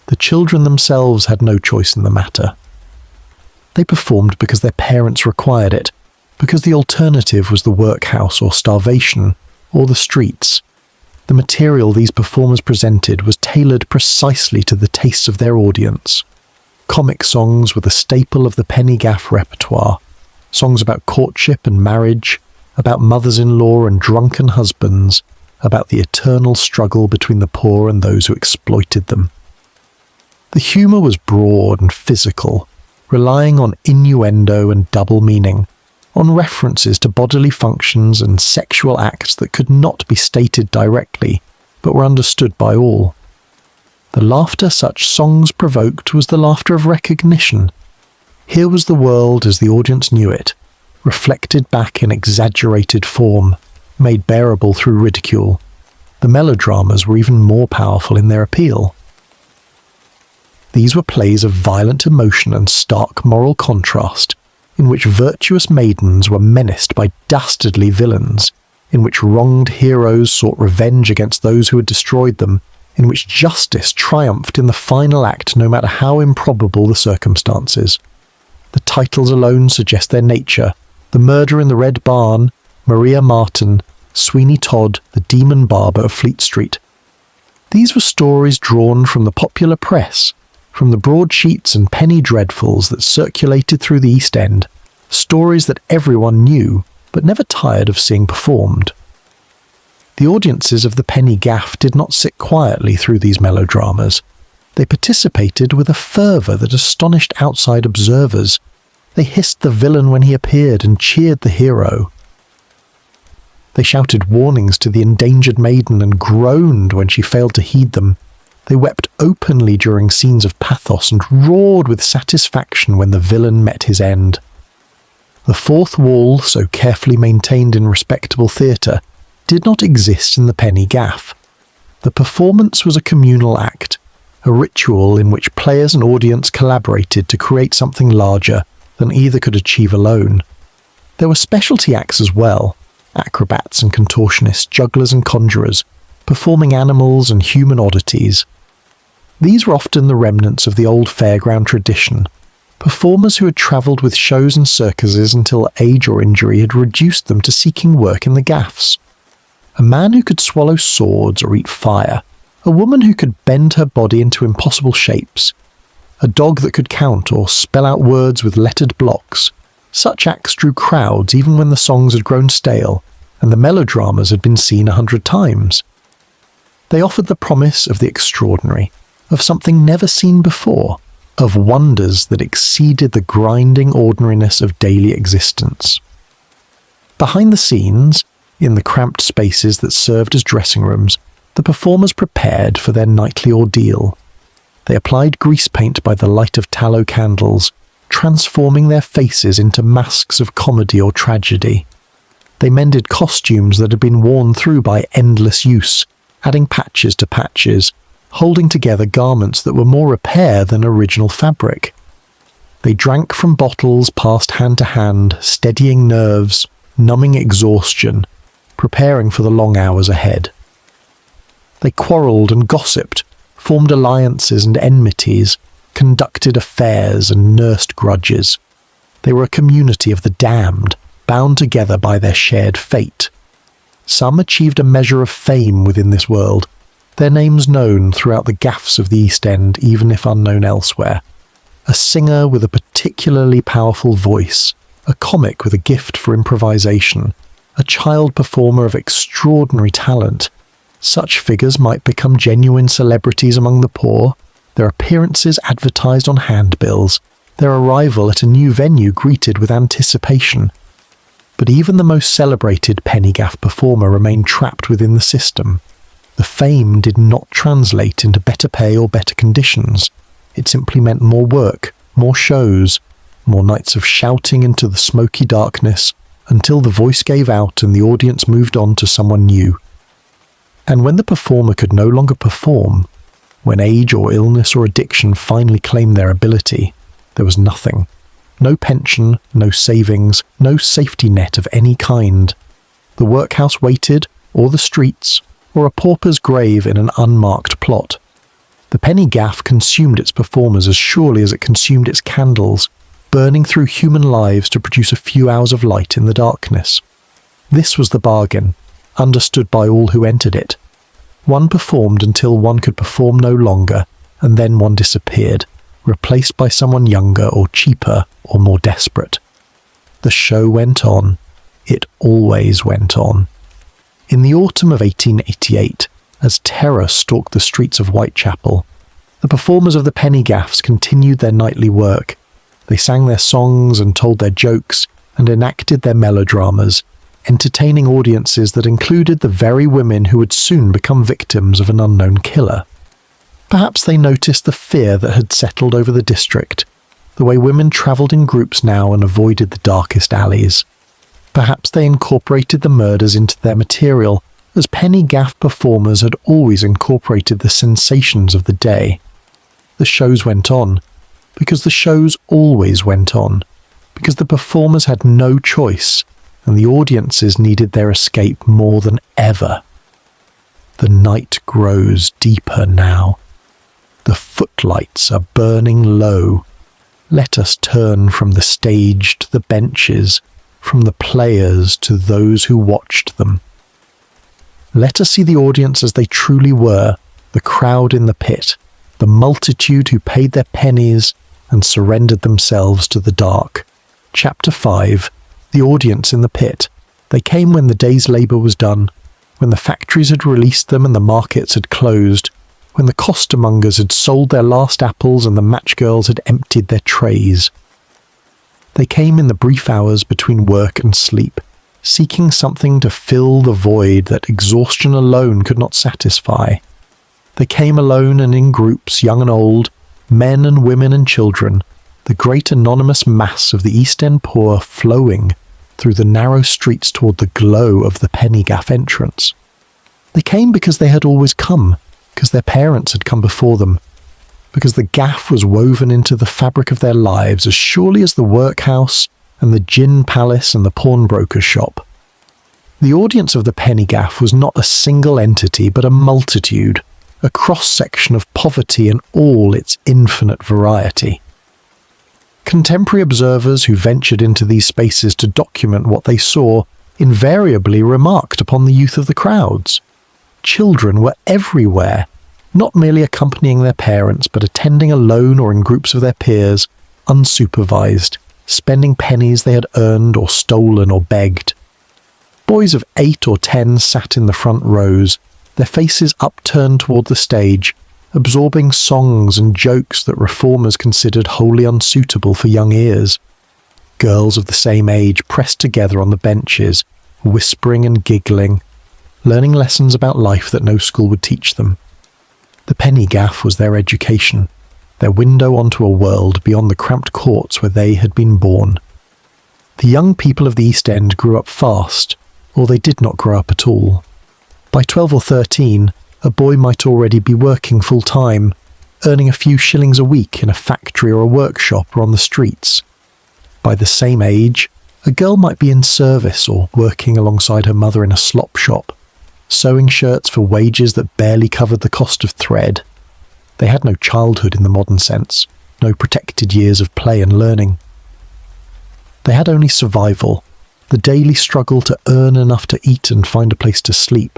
The children themselves had no choice in the matter. They performed because their parents required it, because the alternative was the workhouse or starvation, or the streets. The material these performers presented was tailored precisely to the tastes of their audience. Comic songs were the staple of the penny gaff repertoire, songs about courtship and marriage, about mothers-in-law and drunken husbands, about the eternal struggle between the poor and those who exploited them. The humour was broad and physical, relying on innuendo and double meaning, on references to bodily functions and sexual acts that could not be stated directly, but were understood by all. The laughter such songs provoked was the laughter of recognition. Here was the world as the audience knew it, reflected back in exaggerated form, made bearable through ridicule. The melodramas were even more powerful in their appeal. These were plays of violent emotion and stark moral contrast, in which virtuous maidens were menaced by dastardly villains, in which wronged heroes sought revenge against those who had destroyed them, in which justice triumphed in the final act no matter how improbable the circumstances. The titles alone suggest their nature: The Murder in the Red Barn, Maria Martin, Sweeney Todd, the Demon Barber of Fleet Street. These were stories drawn from the popular press, from the broadsheets and penny dreadfuls that circulated through the East End, stories that everyone knew but never tired of seeing performed. The audiences of the penny gaff did not sit quietly through these melodramas. They participated with a fervour that astonished outside observers. They hissed the villain when he appeared and cheered the hero. They shouted warnings to the endangered maiden and groaned when she failed to heed them. They wept openly during scenes of pathos and roared with satisfaction when the villain met his end. The fourth wall, so carefully maintained in respectable theatre, did not exist in the penny gaff. The performance was a communal act, a ritual in which players and audience collaborated to create something larger than either could achieve alone. There were specialty acts as well, acrobats and contortionists, jugglers and conjurers, performing animals and human oddities. These were often the remnants of the old fairground tradition, Performers who had travelled with shows and circuses until age or injury had reduced them to seeking work in the gaffs. A man who could swallow swords or eat fire, a woman who could bend her body into impossible shapes, a dog that could count or spell out words with lettered blocks. Such acts drew crowds even when the songs had grown stale and the melodramas had been seen 100 times. They offered the promise of the extraordinary, of something never seen before, of wonders that exceeded the grinding ordinariness of daily existence. Behind the scenes, in the cramped spaces that served as dressing rooms, the performers prepared for their nightly ordeal. They applied grease paint by the light of tallow candles, transforming their faces into masks of comedy or tragedy. They mended costumes that had been worn through by endless use, adding patches to patches, holding together garments that were more repair than original fabric. They drank from bottles passed hand to hand, steadying nerves, numbing exhaustion, preparing for the long hours ahead. They quarrelled and gossiped, formed alliances and enmities, conducted affairs and nursed grudges. They were a community of the damned, bound together by their shared fate. Some achieved a measure of fame within this world, their names known throughout the gaffs of the East End even if unknown elsewhere. A singer with a particularly powerful voice, a comic with a gift for improvisation, a child performer of extraordinary talent. Such figures might become genuine celebrities among the poor, their appearances advertised on handbills, their arrival at a new venue greeted with anticipation. But even the most celebrated penny gaff performer remained trapped within the system. The fame did not translate into better pay or better conditions. It simply meant more work, more shows, more nights of shouting into the smoky darkness until the voice gave out and the audience moved on to someone new. And when the performer could no longer perform, when age or illness or addiction finally claimed their ability, there was nothing. No pension, no savings, no safety net of any kind. The workhouse waited, or the streets, or a pauper's grave in an unmarked plot. The penny gaff consumed its performers as surely as it consumed its candles, burning through human lives to produce a few hours of light in the darkness. This was the bargain, understood by all who entered it. One performed until one could perform no longer, and then one disappeared, replaced by someone younger or cheaper or more desperate. The show went on. It always went on. In the autumn of 1888, as terror stalked the streets of Whitechapel, the performers of the penny gaffs continued their nightly work. They sang their songs and told their jokes and enacted their melodramas, entertaining audiences that included the very women who would soon become victims of an unknown killer. Perhaps they noticed the fear that had settled over the district, the way women travelled in groups now and avoided the darkest alleys. Perhaps they incorporated the murders into their material, as penny gaff performers had always incorporated the sensations of the day. The shows went on, because the shows always went on, because the performers had no choice, and the audiences needed their escape more than ever. The night grows deeper now. The footlights are burning low. Let us turn from the stage to the benches, from the players to those who watched them. Let us see the audience as they truly were, the crowd in the pit, the multitude who paid their pennies and surrendered themselves to the dark. Chapter 5. The audience in the pit. They came when the day's labour was done, when the factories had released them and the markets had closed, when the costermongers had sold their last apples and the matchgirls had emptied their trays. They came in the brief hours between work and sleep, seeking something to fill the void that exhaustion alone could not satisfy. They came alone and in groups, young and old, men and women and children, the great anonymous mass of the East End poor flowing through the narrow streets toward the glow of the penny gaff entrance. They came because they had always come, because their parents had come before them, because the gaff was woven into the fabric of their lives as surely as the workhouse and the gin palace and the pawnbroker's shop. The audience of the penny gaff was not a single entity but a multitude, a cross-section of poverty in all its infinite variety. Contemporary observers who ventured into these spaces to document what they saw invariably remarked upon the youth of the crowds. Children were everywhere, not merely accompanying their parents, but attending alone or in groups of their peers, unsupervised, spending pennies they had earned or stolen or begged. Boys of 8 or 10 sat in the front rows, their faces upturned toward the stage, absorbing songs and jokes that reformers considered wholly unsuitable for young ears. Girls of the same age pressed together on the benches, whispering and giggling, learning lessons about life that no school would teach them. The penny gaff was their education, their window onto a world beyond the cramped courts where they had been born. The young people of the East End grew up fast, or they did not grow up at all. By 12 or 13, a boy might already be working full-time, earning a few shillings a week in a factory or a workshop or on the streets. By the same age, a girl might be in service or working alongside her mother in a slop shop, sewing shirts for wages that barely covered the cost of thread. They had no childhood in the modern sense, no protected years of play and learning. They had only survival, the daily struggle to earn enough to eat and find a place to sleep.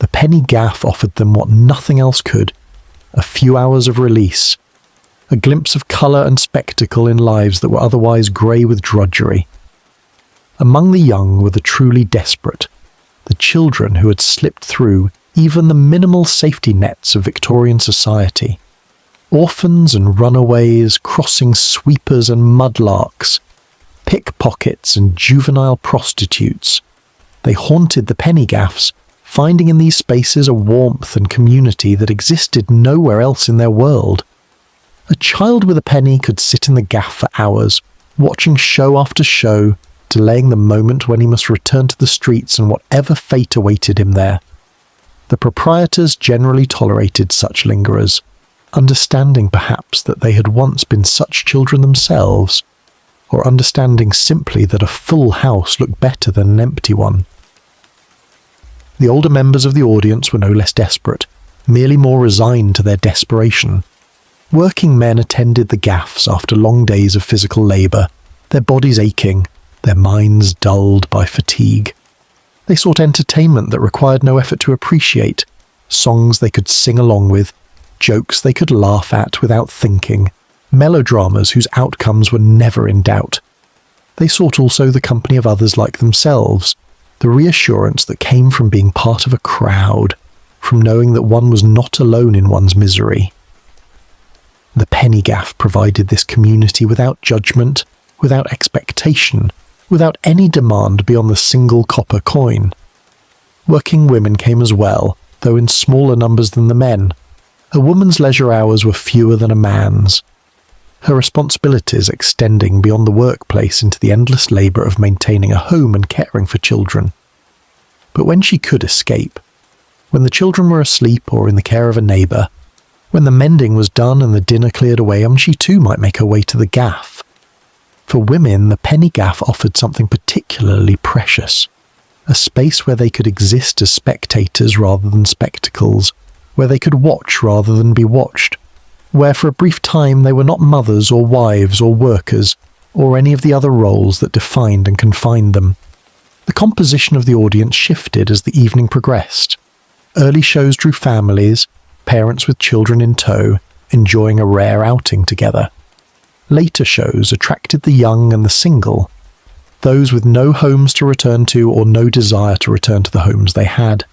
The penny gaff offered them what nothing else could, a few hours of release, a glimpse of colour and spectacle in lives that were otherwise grey with drudgery. Among the young were the truly desperate, the children who had slipped through even the minimal safety nets of Victorian society. Orphans and runaways, crossing sweepers and mudlarks, pickpockets and juvenile prostitutes. They haunted the penny gaffs, finding in these spaces a warmth and community that existed nowhere else in their world. A child with a penny could sit in the gaff for hours, watching show after show, delaying the moment when he must return to the streets and whatever fate awaited him there. The proprietors generally tolerated such lingerers, understanding perhaps that they had once been such children themselves, or understanding simply that a full house looked better than an empty one. The older members of the audience were no less desperate, merely more resigned to their desperation. Working men attended the gaffs after long days of physical labour, their bodies aching, their minds dulled by fatigue. They sought entertainment that required no effort to appreciate, songs they could sing along with, jokes they could laugh at without thinking, melodramas whose outcomes were never in doubt. They sought also the company of others like themselves, the reassurance that came from being part of a crowd, from knowing that one was not alone in one's misery. The penny gaff provided this community without judgment, without expectation, without any demand beyond the single copper coin. Working women came as well, though in smaller numbers than the men. A woman's leisure hours were fewer than a man's, her responsibilities extending beyond the workplace into the endless labour of maintaining a home and caring for children. But when she could escape, when the children were asleep or in the care of a neighbour, when the mending was done and the dinner cleared away, she too might make her way to the gaff. For women, the penny gaff offered something particularly precious, a space where they could exist as spectators rather than spectacles, where they could watch rather than be watched, where for a brief time they were not mothers or wives or workers, or any of the other roles that defined and confined them. The composition of the audience shifted as the evening progressed. Early shows drew families, parents with children in tow, enjoying a rare outing together. Later shows attracted the young and the single, those with no homes to return to or no desire to return to the homes they had.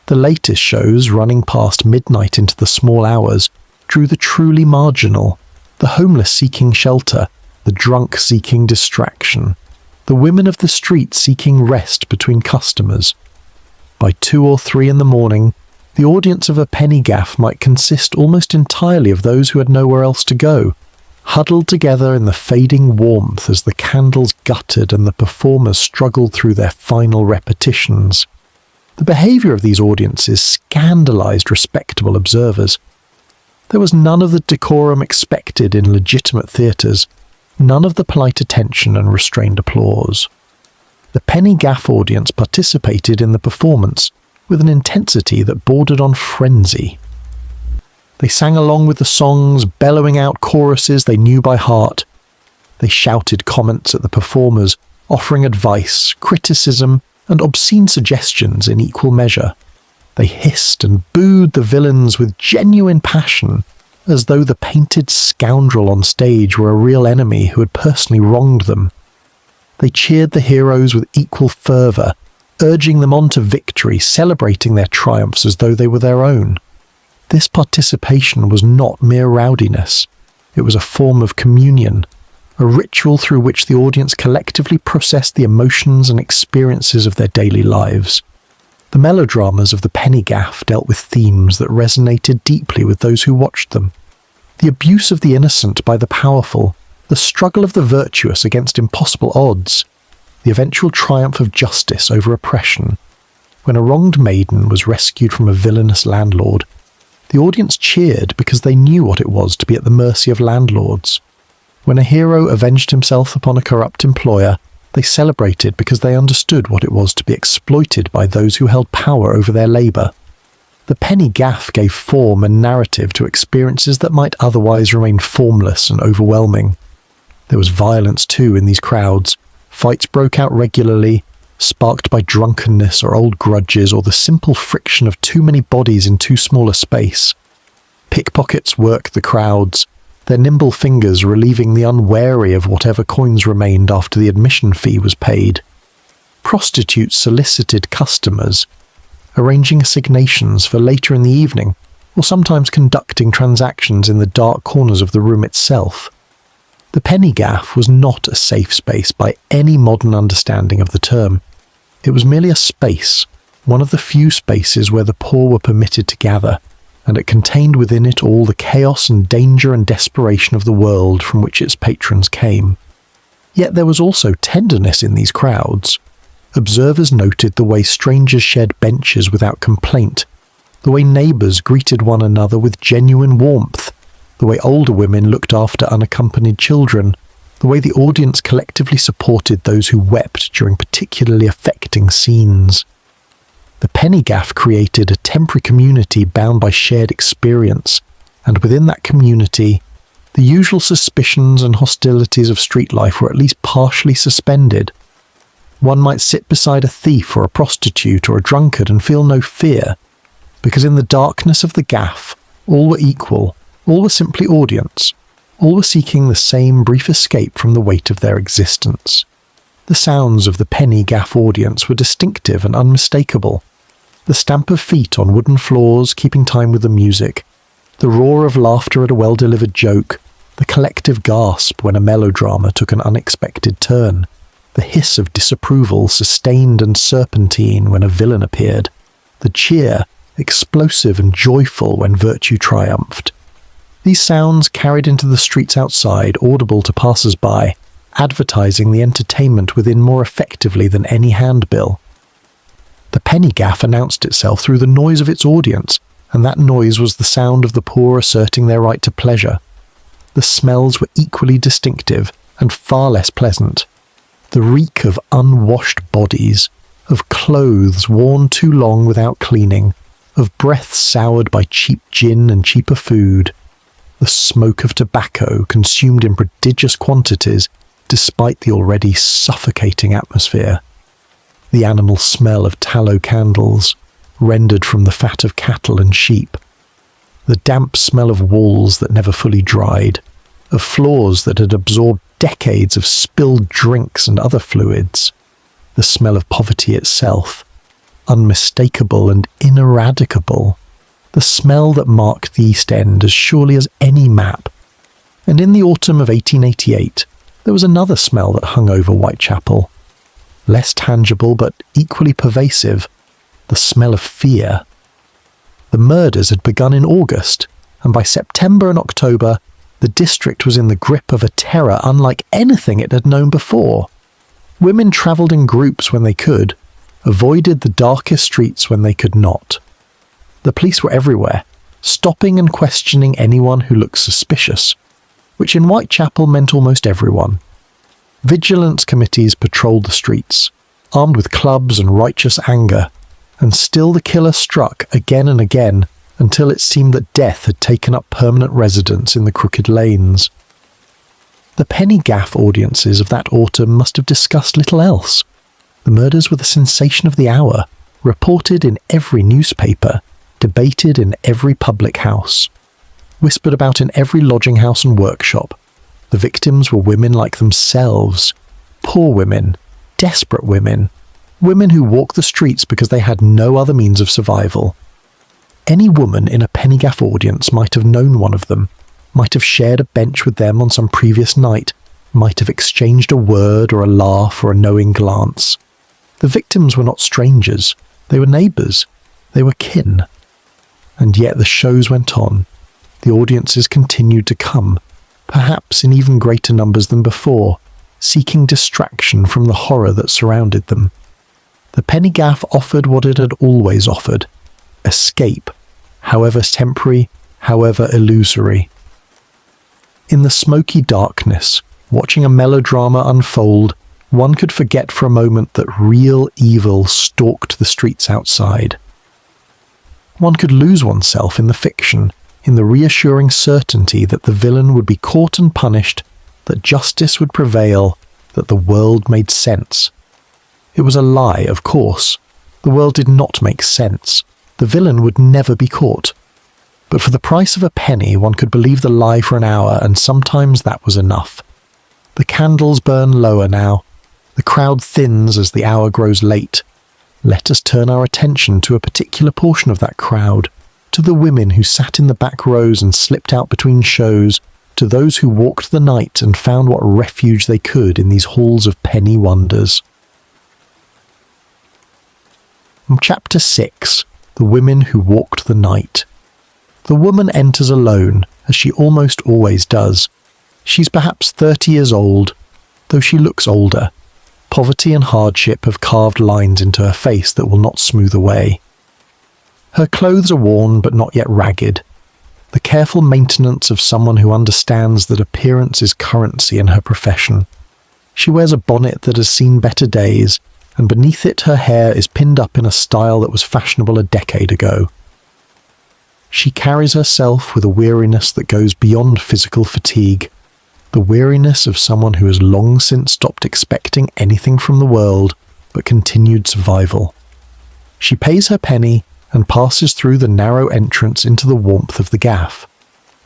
The latest shows, running past midnight into the small hours, drew the truly marginal, the homeless seeking shelter, the drunk seeking distraction, the women of the street seeking rest between customers. By 2 or 3 in the morning, the audience of a penny gaff might consist almost entirely of those who had nowhere else to go, huddled together in the fading warmth as the candles guttered and the performers struggled through their final repetitions. The behaviour of these audiences scandalised respectable observers. There was none of the decorum expected in legitimate theatres, none of the polite attention and restrained applause. The penny gaff audience participated in the performance with an intensity that bordered on frenzy. They sang along with the songs, bellowing out choruses they knew by heart, They shouted comments at the performers, offering advice, criticism, and obscene suggestions in equal measure. They hissed and booed the villains with genuine passion, as though the painted scoundrel on stage were a real enemy who had personally wronged them. They cheered the heroes with equal fervour, urging them on to victory, celebrating their triumphs as though they were their own. This participation was not mere rowdiness. It was a form of communion, a ritual through which the audience collectively processed the emotions and experiences of their daily lives. The melodramas of the penny gaff dealt with themes that resonated deeply with those who watched them. The abuse of the innocent by the powerful, the struggle of the virtuous against impossible odds, the eventual triumph of justice over oppression. When a wronged maiden was rescued from a villainous landlord, the audience cheered because they knew what it was to be at the mercy of landlords. When a hero avenged himself upon a corrupt employer, they celebrated because they understood what it was to be exploited by those who held power over their labour. The penny gaff gave form and narrative to experiences that might otherwise remain formless and overwhelming. There was violence too in these crowds. Fights broke out regularly, sparked by drunkenness or old grudges or the simple friction of too many bodies in too small a space. Pickpockets worked the crowds, their nimble fingers relieving the unwary of whatever coins remained after the admission fee was paid. Prostitutes solicited customers, arranging assignations for later in the evening, or sometimes conducting transactions in the dark corners of the room itself. The penny gaff was not a safe space by any modern understanding of the term. It was merely a space, one of the few spaces where the poor were permitted to gather, and it contained within it all the chaos and danger and desperation of the world from which its patrons came. Yet there was also tenderness in these crowds. Observers noted the way strangers shared benches without complaint, the way neighbours greeted one another with genuine warmth, the way older women looked after unaccompanied children, the way the audience collectively supported those who wept during particularly affecting scenes. The penny gaff created a temporary community bound by shared experience, and within that community, the usual suspicions and hostilities of street life were at least partially suspended. One might sit beside a thief or a prostitute or a drunkard and feel no fear, because in the darkness of the gaff, all were equal, all were simply audience, all were seeking the same brief escape from the weight of their existence. The sounds of the penny gaff audience were distinctive and unmistakable. The stamp of feet on wooden floors keeping time with the music, the roar of laughter at a well-delivered joke, the collective gasp when a melodrama took an unexpected turn, the hiss of disapproval sustained and serpentine when a villain appeared, the cheer, explosive and joyful when virtue triumphed. These sounds carried into the streets outside, audible to passers-by, advertising the entertainment within more effectively than any handbill. The penny gaff announced itself through the noise of its audience, and that noise was the sound of the poor asserting their right to pleasure. The smells were equally distinctive and far less pleasant. The reek of unwashed bodies, of clothes worn too long without cleaning, of breath soured by cheap gin and cheaper food, the smoke of tobacco consumed in prodigious quantities despite the already suffocating atmosphere, the animal smell of tallow candles, rendered from the fat of cattle and sheep, the damp smell of walls that never fully dried, of floors that had absorbed decades of spilled drinks and other fluids, the smell of poverty itself, unmistakable and ineradicable, the smell that marked the East End as surely as any map. And in the autumn of 1888, there was another smell that hung over Whitechapel, less tangible but equally pervasive, the smell of fear. The murders had begun in August, and by September and October, the district was in the grip of a terror unlike anything it had known before. Women travelled in groups when they could, avoided the darkest streets when they could not. The police were everywhere, stopping and questioning anyone who looked suspicious, which in Whitechapel meant almost everyone. Vigilance committees patrolled the streets, armed with clubs and righteous anger, and still the killer struck again and again until it seemed that death had taken up permanent residence in the crooked lanes. The penny gaff audiences of that autumn must have discussed little else. The murders were the sensation of the hour, reported in every newspaper, debated in every public house, whispered about in every lodging house and workshop. The victims were women like themselves, poor women, desperate women, women who walked the streets because they had no other means of survival. Any woman in a penny gaff audience might have known one of them, might have shared a bench with them on some previous night, might have exchanged a word or a laugh or a knowing glance. The victims were not strangers, they were neighbours, they were kin. And yet the shows went on. The audiences continued to come, perhaps in even greater numbers than before, seeking distraction from the horror that surrounded them. The penny gaff offered what it had always offered: escape, however temporary, however illusory. In the smoky darkness, watching a melodrama unfold, one could forget for a moment that real evil stalked the streets outside. One could lose oneself in the fiction, in the reassuring certainty that the villain would be caught and punished, that justice would prevail, that the world made sense. It was a lie, of course. The world did not make sense. The villain would never be caught. But for the price of a penny, one could believe the lie for an hour, and sometimes that was enough. The candles burn lower now. The crowd thins as the hour grows late. Let us turn our attention to a particular portion of that crowd, to the women who sat in the back rows and slipped out between shows, to those who walked the night and found what refuge they could in these halls of penny wonders. Chapter 6. The Women Who Walked the Night. The woman enters alone, as she almost always does. She's perhaps 30 years old, though she looks older. Poverty and hardship have carved lines into her face that will not smooth away. Her clothes are worn but not yet ragged. The careful maintenance of someone who understands that appearance is currency in her profession. She wears a bonnet that has seen better days, and beneath it her hair is pinned up in a style that was fashionable a decade ago. She carries herself with a weariness that goes beyond physical fatigue, the weariness of someone who has long since stopped expecting anything from the world but continued survival. She pays her penny and passes through the narrow entrance into the warmth of the gaff.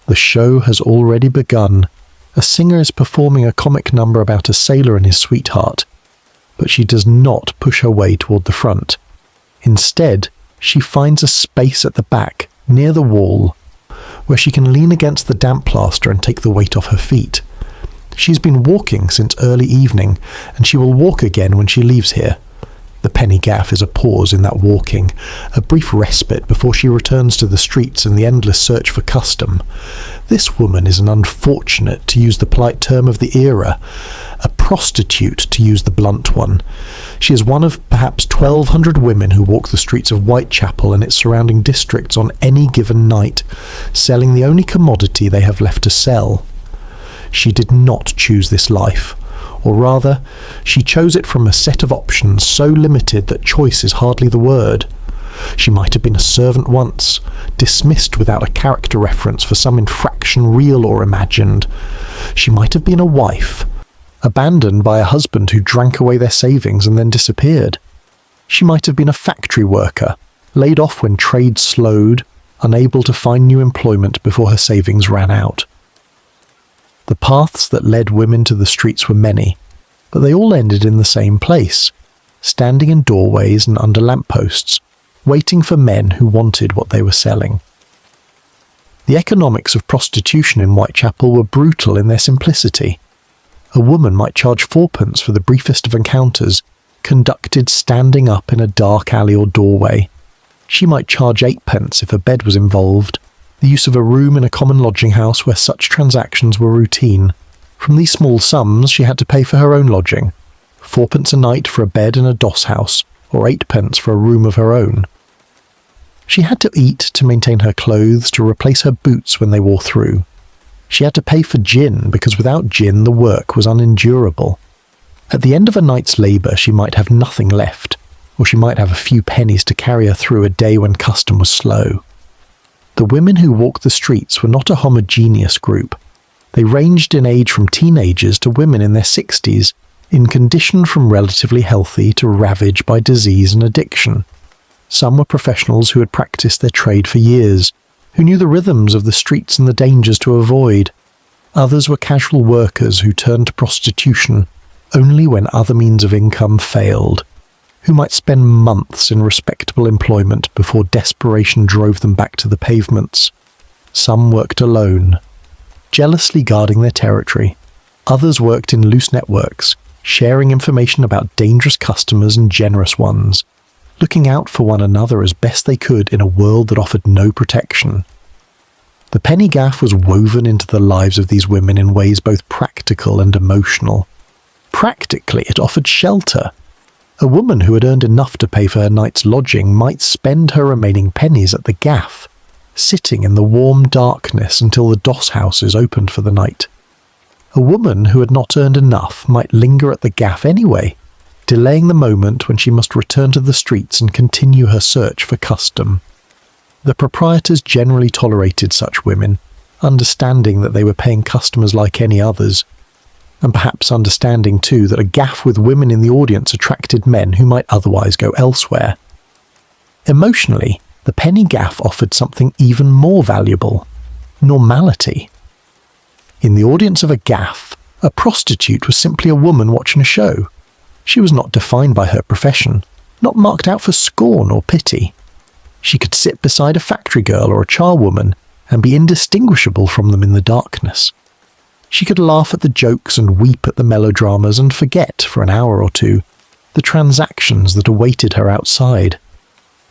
The show has already begun. A singer is performing a comic number about a sailor and his sweetheart, but she does not push her way toward the front. Instead, she finds a space at the back, near the wall, where she can lean against the damp plaster and take the weight off her feet. She's been walking since early evening, and she will walk again when she leaves here. The penny gaff is a pause in that walking, a brief respite before she returns to the streets and the endless search for custom. This woman is an unfortunate, to use the polite term of the era, a prostitute, to use the blunt one. She is one of perhaps 1,200 women who walk the streets of Whitechapel and its surrounding districts on any given night, selling the only commodity they have left to sell. She did not choose this life. Or rather, she chose it from a set of options so limited that choice is hardly the word. She might have been a servant once, dismissed without a character reference for some infraction real or imagined. She might have been a wife, abandoned by a husband who drank away their savings and then disappeared. She might have been a factory worker, laid off when trade slowed, unable to find new employment before her savings ran out. The paths that led women to the streets were many, but they all ended in the same place, standing in doorways and under lampposts, waiting for men who wanted what they were selling. The economics of prostitution in Whitechapel were brutal in their simplicity. A woman might charge 4p for the briefest of encounters, conducted standing up in a dark alley or doorway. She might charge 8p if a bed was involved, the use of a room in a common lodging house where such transactions were routine. From these small sums she had to pay for her own lodging, 4p a night for a bed in a doss house, or 8p for a room of her own. She had to eat to maintain her clothes, to replace her boots when they wore through. She had to pay for gin, because without gin the work was unendurable. At the end of a night's labour she might have nothing left, or she might have a few pennies to carry her through a day when custom was slow. The women who walked the streets were not a homogeneous group. They ranged in age from teenagers to women in their 60s, in condition from relatively healthy to ravaged by disease and addiction. Some were professionals who had practiced their trade for years, who knew the rhythms of the streets and the dangers to avoid. Others were casual workers who turned to prostitution only when other means of income failed, who might spend months in respectable employment before desperation drove them back to the pavements. Some worked alone, jealously guarding their territory. Others worked in loose networks, sharing information about dangerous customers and generous ones, looking out for one another as best they could in a world that offered no protection. The penny gaff was woven into the lives of these women in ways both practical and emotional. Practically, it offered shelter. A woman who had earned enough to pay for her night's lodging might spend her remaining pennies at the gaff, sitting in the warm darkness until the doss houses opened for the night. A woman who had not earned enough might linger at the gaff anyway, delaying the moment when she must return to the streets and continue her search for custom. The proprietors generally tolerated such women, understanding that they were paying customers like any others, and perhaps understanding too that a gaff with women in the audience attracted men who might otherwise go elsewhere. Emotionally, the penny gaff offered something even more valuable: normality. In the audience of a gaff, a prostitute was simply a woman watching a show. She was not defined by her profession, not marked out for scorn or pity. She could sit beside a factory girl or a charwoman and be indistinguishable from them in the darkness. She could laugh at the jokes and weep at the melodramas and forget, for an hour or two, the transactions that awaited her outside.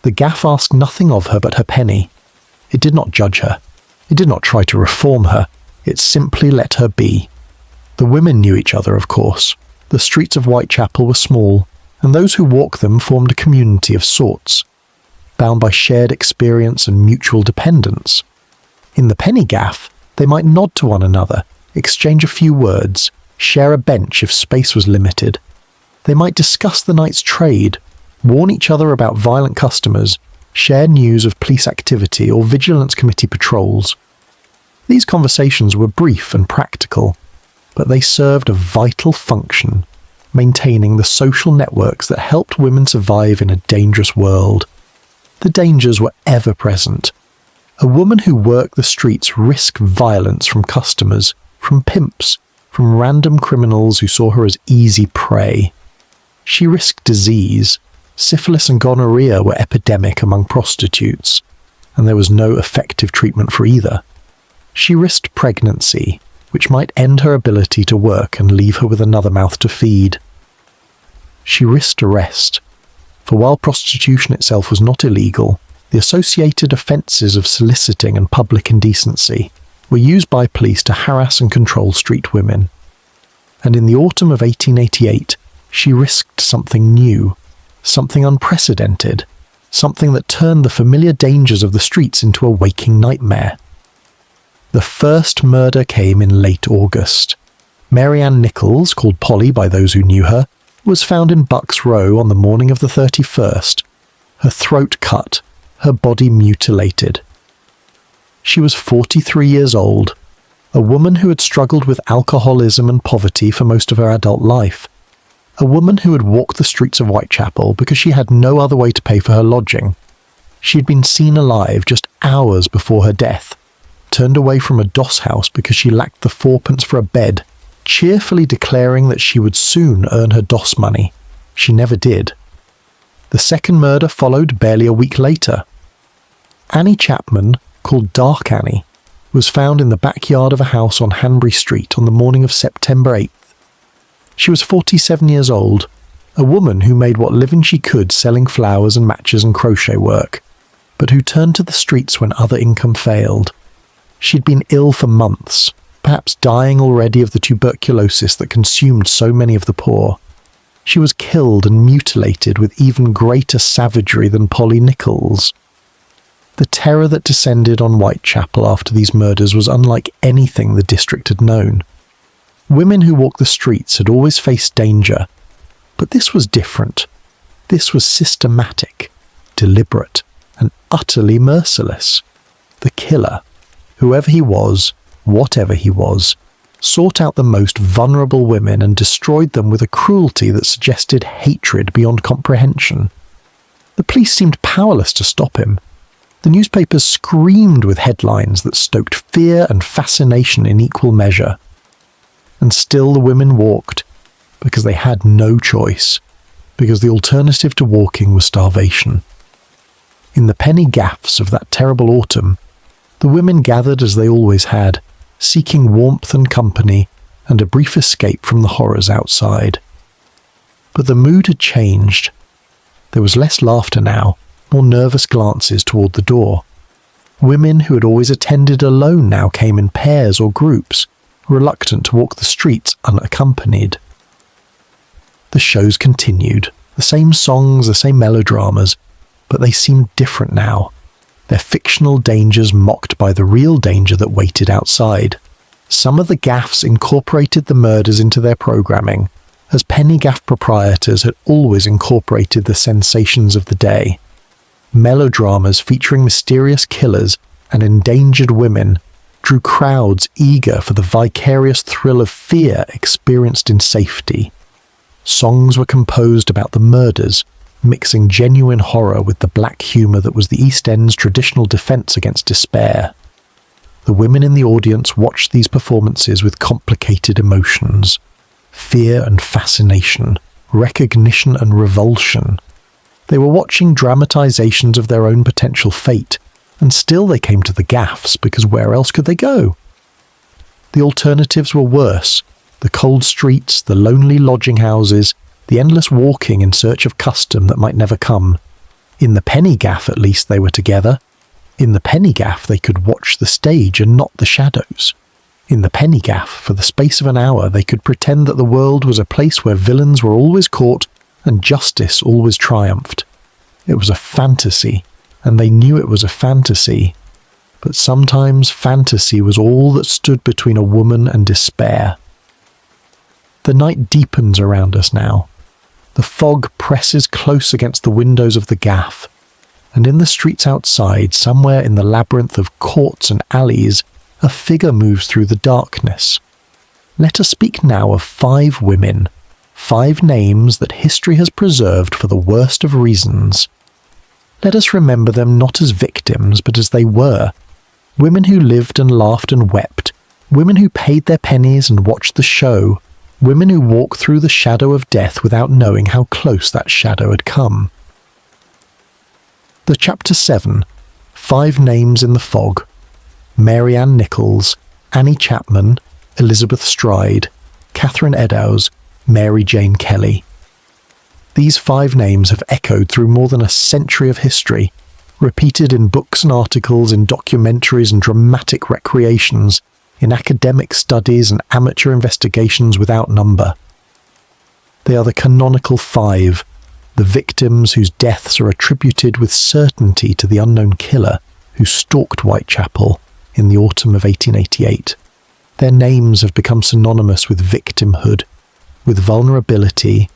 The gaff asked nothing of her but her penny. It did not judge her. It did not try to reform her. It simply let her be. The women knew each other, of course. The streets of Whitechapel were small, and those who walked them formed a community of sorts, bound by shared experience and mutual dependence. In the penny gaff, they might nod to one another, exchange a few words, share a bench if space was limited. They might discuss the night's trade, warn each other about violent customers, share news of police activity or vigilance committee patrols. These conversations were brief and practical, but they served a vital function, maintaining the social networks that helped women survive in a dangerous world. The dangers were ever present. A woman who worked the streets risked violence from customers, from pimps, from random criminals who saw her as easy prey. She risked disease. Syphilis and gonorrhea were epidemic among prostitutes, and there was no effective treatment for either. She risked pregnancy, which might end her ability to work and leave her with another mouth to feed. She risked arrest, for while prostitution itself was not illegal, the associated offences of soliciting and public indecency were used by police to harass and control street women. And in the autumn of 1888, she risked something new, something unprecedented, something that turned the familiar dangers of the streets into a waking nightmare. The first murder came in late August. Ann Nichols, called Polly by those who knew her, was found in Bucks Row on the morning of the 31st, her throat cut, her body mutilated. She was 43 years old, a woman who had struggled with alcoholism and poverty for most of her adult life, a woman who had walked the streets of Whitechapel because she had no other way to pay for her lodging. She had been seen alive just hours before her death, turned away from a doss house because she lacked the fourpence for a bed, cheerfully declaring that she would soon earn her doss money. She never did. The second murder followed barely a week later. Annie Chapman, called Dark Annie, was found in the backyard of a house on Hanbury Street on the morning of September 8th. She was 47 years old, a woman who made what living she could selling flowers and matches and crochet work, but who turned to the streets when other income failed. She'd been ill for months, perhaps dying already of the tuberculosis that consumed so many of the poor. She was killed and mutilated with even greater savagery than Polly Nichols. The terror that descended on Whitechapel after these murders was unlike anything the district had known. Women who walked the streets had always faced danger, but this was different. This was systematic, deliberate, and utterly merciless. The killer, whoever he was, whatever he was, sought out the most vulnerable women and destroyed them with a cruelty that suggested hatred beyond comprehension. The police seemed powerless to stop him. The newspapers screamed with headlines that stoked fear and fascination in equal measure. And still the women walked, because they had no choice, because the alternative to walking was starvation. In the penny gaffs of that terrible autumn, the women gathered as they always had, seeking warmth and company and a brief escape from the horrors outside. But the mood had changed. There was less laughter now, more nervous glances toward the door. Women who had always attended alone now came in pairs or groups, reluctant to walk the streets unaccompanied. The shows continued, the same songs, the same melodramas, but they seemed different now, their fictional dangers mocked by the real danger that waited outside. Some of the gaffs incorporated the murders into their programming, as penny gaff proprietors had always incorporated the sensations of the day. Melodramas featuring mysterious killers and endangered women drew crowds eager for the vicarious thrill of fear experienced in safety. Songs were composed about the murders, mixing genuine horror with the black humour that was the East End's traditional defence against despair. The women in the audience watched these performances with complicated emotions. Fear and fascination, recognition and revulsion. They were watching dramatizations of their own potential fate, and still they came to the gaffs because where else could they go? The alternatives were worse. The cold streets, the lonely lodging houses, the endless walking in search of custom that might never come. In the penny gaff at least they were together. In the penny gaff they could watch the stage and not the shadows. In the penny gaff, for the space of an hour, they could pretend that the world was a place where villains were always caught and justice always triumphed. It was a fantasy, and they knew it was a fantasy. But sometimes fantasy was all that stood between a woman and despair. The night deepens around us now. The fog presses close against the windows of the gaff, and in the streets outside, somewhere in the labyrinth of courts and alleys, a figure moves through the darkness. Let us speak now of 5 women, 5 names that history has preserved for the worst of reasons. Let us remember them not as victims, but as they were. Women who lived and laughed and wept, women who paid their pennies and watched the show, women who walked through the shadow of death without knowing how close that shadow had come. The Chapter 7, 5 Names in the Fog. Ann Nichols, Annie Chapman, Elizabeth Stride, Catherine Eddowes, Mary Jane Kelly. These 5 names have echoed through more than a century of history, repeated in books and articles, in documentaries and dramatic recreations, in academic studies and amateur investigations without number. They are the canonical 5, the victims whose deaths are attributed with certainty to the unknown killer who stalked Whitechapel in the autumn of 1888. Their names have become synonymous with victimhood, with vulnerability,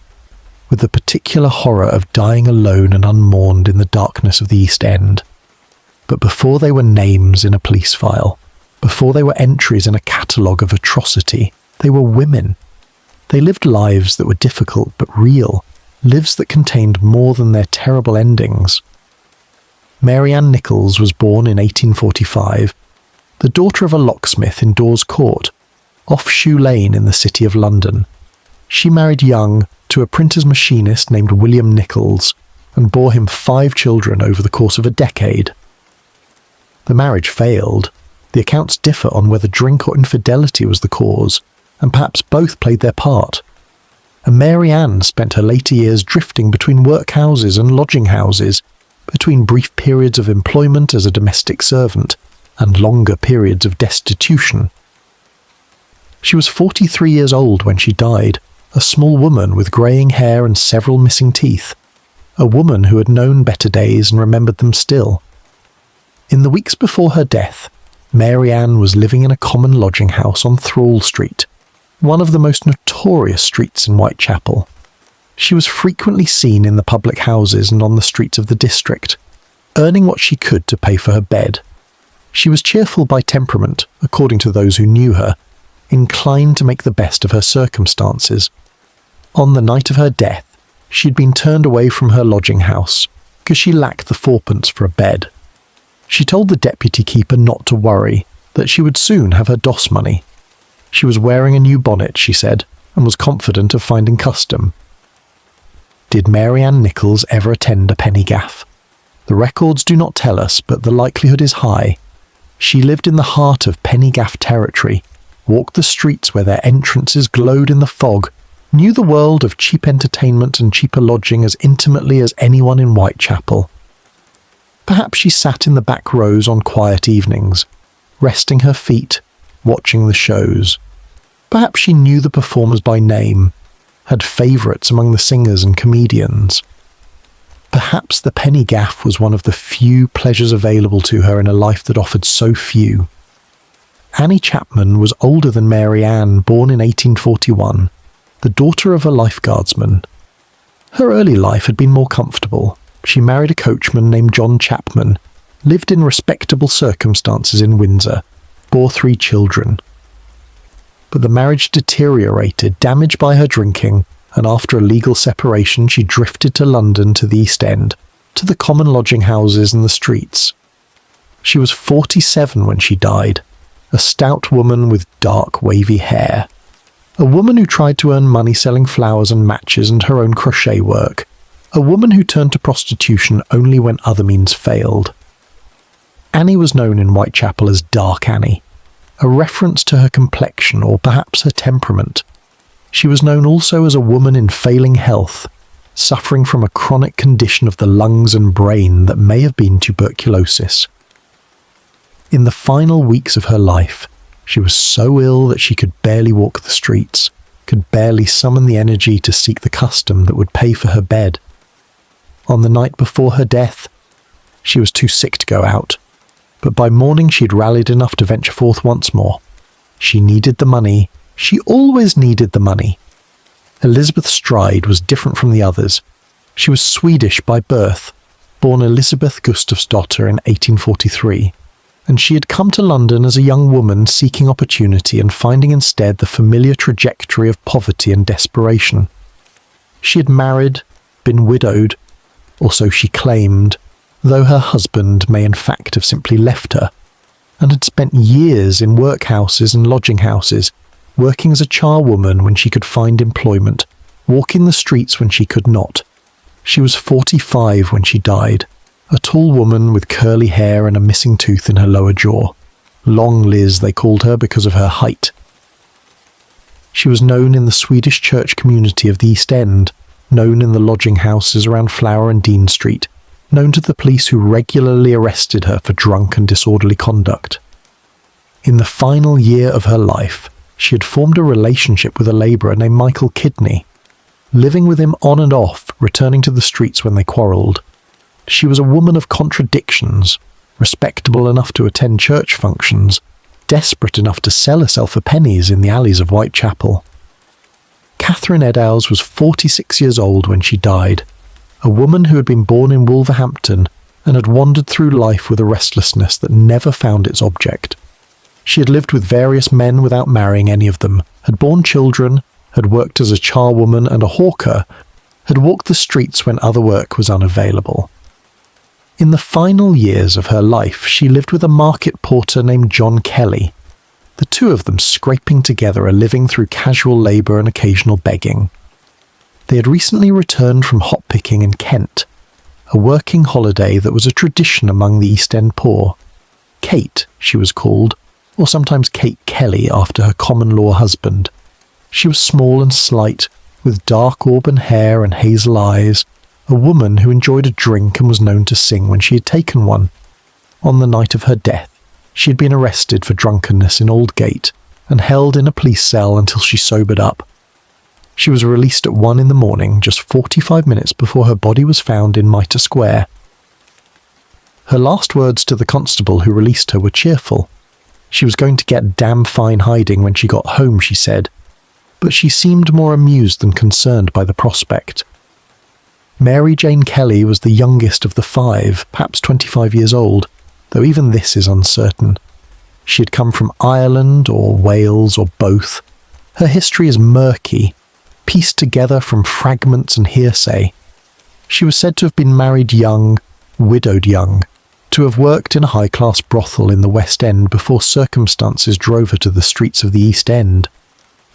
with the particular horror of dying alone and unmourned in the darkness of the East End. But before they were names in a police file, before they were entries in a catalogue of atrocity, they were women. They lived lives that were difficult but real, lives that contained more than their terrible endings. Ann Nichols was born in 1845, the daughter of a locksmith in Dawes Court, off Shoe Lane in the City of London. She married young to a printer's machinist named William Nichols and bore him 5 children over the course of a decade. The marriage failed. The accounts differ on whether drink or infidelity was the cause, and perhaps both played their part. And Ann spent her later years drifting between workhouses and lodging houses, between brief periods of employment as a domestic servant and longer periods of destitution. She was 43 years old when she died, a small woman with greying hair and several missing teeth, a woman who had known better days and remembered them still. In the weeks before her death, Ann was living in a common lodging house on Thrall Street, one of the most notorious streets in Whitechapel. She was frequently seen in the public houses and on the streets of the district, earning what she could to pay for her bed. She was cheerful by temperament, according to those who knew her, inclined to make the best of her circumstances. On the night of her death, she'd been turned away from her lodging house because she lacked the fourpence for a bed. She told the deputy keeper not to worry, that she would soon have her DOS money. She was wearing a new bonnet, she said, and was confident of finding custom. Did Mary Ann Nichols ever attend a penny gaff? The records do not tell us, but the likelihood is high. She lived in the heart of penny gaff territory, walked the streets where their entrances glowed in the fog, knew the world of cheap entertainment and cheaper lodging as intimately as anyone in Whitechapel. Perhaps she sat in the back rows on quiet evenings, resting her feet, watching the shows. Perhaps she knew the performers by name, had favourites among the singers and comedians. Perhaps the penny gaff was one of the few pleasures available to her in a life that offered so few. Annie Chapman was older than Mary Ann, born in 1841, the daughter of a lifeguardsman. Her early life had been more comfortable. She married a coachman named John Chapman, lived in respectable circumstances in Windsor, bore 3 children. But the marriage deteriorated, damaged by her drinking, and after a legal separation she drifted to London, to the East End, to the common lodging houses and the streets. She was 47 when she died, a stout woman with dark wavy hair, a woman who tried to earn money selling flowers and matches and her own crochet work, a woman who turned to prostitution only when other means failed. Annie was known in Whitechapel as Dark Annie, a reference to her complexion or perhaps her temperament. She was known also as a woman in failing health, suffering from a chronic condition of the lungs and brain that may have been tuberculosis. In the final weeks of her life, she was so ill that she could barely walk the streets, could barely summon the energy to seek the custom that would pay for her bed. On the night before her death, she was too sick to go out, but by morning she'd rallied enough to venture forth once more. She needed the money. She always needed the money. Elizabeth Stride was different from the others. She was Swedish by birth, born Elizabeth Gustafsdotter in 1843, and she had come to London as a young woman seeking opportunity and finding instead the familiar trajectory of poverty and desperation. She had married, been widowed, or so she claimed, though her husband may in fact have simply left her, and had spent years in workhouses and lodging houses, working as a charwoman when she could find employment, walking the streets when she could not. She was 45 when she died, a tall woman with curly hair and a missing tooth in her lower jaw. Long Liz, they called her because of her height. She was known in the Swedish church community of the East End, known in the lodging houses around Flower and Dean Street, known to the police who regularly arrested her for drunk and disorderly conduct. In the final year of her life, she had formed a relationship with a labourer named Michael Kidney, living with him on and off, returning to the streets when they quarrelled. She was a woman of contradictions, respectable enough to attend church functions, desperate enough to sell herself for pennies in the alleys of Whitechapel. Catherine Eddowes was 46 years old when she died, a woman who had been born in Wolverhampton and had wandered through life with a restlessness that never found its object. She had lived with various men without marrying any of them, had borne children, had worked as a charwoman and a hawker, had walked the streets when other work was unavailable. In the final years of her life, she lived with a market porter named John Kelly, the two of them scraping together a living through casual labour and occasional begging. They had recently returned from hop-picking in Kent, a working holiday that was a tradition among the East End poor. Kate, she was called, or sometimes Kate Kelly after her common-law husband. She was small and slight, with dark auburn hair and hazel eyes, a woman who enjoyed a drink and was known to sing when she had taken one. On the night of her death, she had been arrested for drunkenness in Aldgate and held in a police cell until she sobered up. She was released at 1 a.m, just 45 minutes before her body was found in Mitre Square. Her last words to the constable who released her were cheerful. She was going to get damn fine hiding when she got home, she said, but she seemed more amused than concerned by the prospect. Mary Jane Kelly was the youngest of the 5, perhaps 25 years old, though even this is uncertain. She had come from Ireland or Wales or both. Her history is murky, pieced together from fragments and hearsay. She was said to have been married young, widowed young, to have worked in a high-class brothel in the West End before circumstances drove her to the streets of the East End.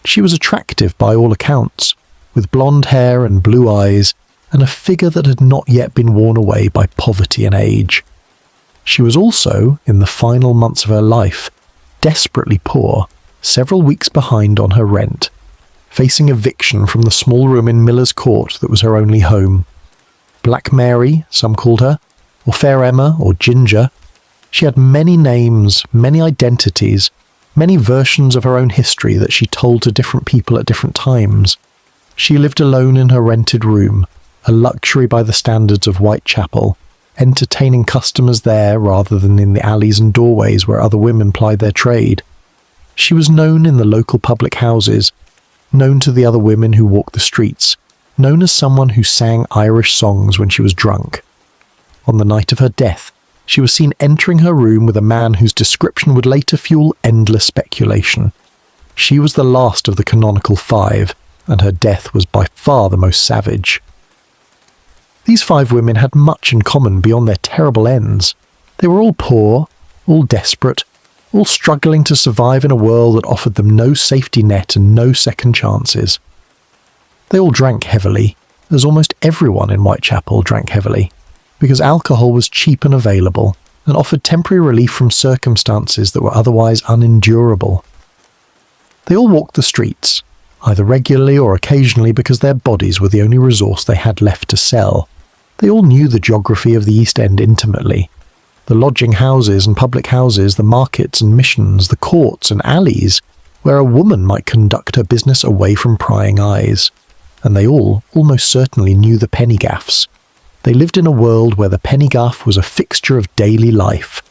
She was attractive by all accounts, with blonde hair and blue eyes, and a figure that had not yet been worn away by poverty and age. She was also, in the final months of her life, desperately poor, several weeks behind on her rent, facing eviction from the small room in Miller's Court that was her only home. Black Mary, some called her, or Fair Emma, or Ginger. She had many names, many identities, many versions of her own history that she told to different people at different times. She lived alone in her rented room, a luxury by the standards of Whitechapel, entertaining customers there rather than in the alleys and doorways where other women plied their trade. She was known in the local public houses, known to the other women who walked the streets, known as someone who sang Irish songs when she was drunk. On the night of her death, she was seen entering her room with a man whose description would later fuel endless speculation. She was the last of the canonical five, and her death was by far the most savage. These 5 women had much in common beyond their terrible ends. They were all poor, all desperate, all struggling to survive in a world that offered them no safety net and no second chances. They all drank heavily, as almost everyone in Whitechapel drank heavily, because alcohol was cheap and available, and offered temporary relief from circumstances that were otherwise unendurable. They all walked the streets, either regularly or occasionally because their bodies were the only resource they had left to sell. They all knew the geography of the East End intimately. The lodging houses and public houses, the markets and missions, the courts and alleys, where a woman might conduct her business away from prying eyes. And they all almost certainly knew the penny gaffs. They lived in a world where the penny gaff was a fixture of daily life,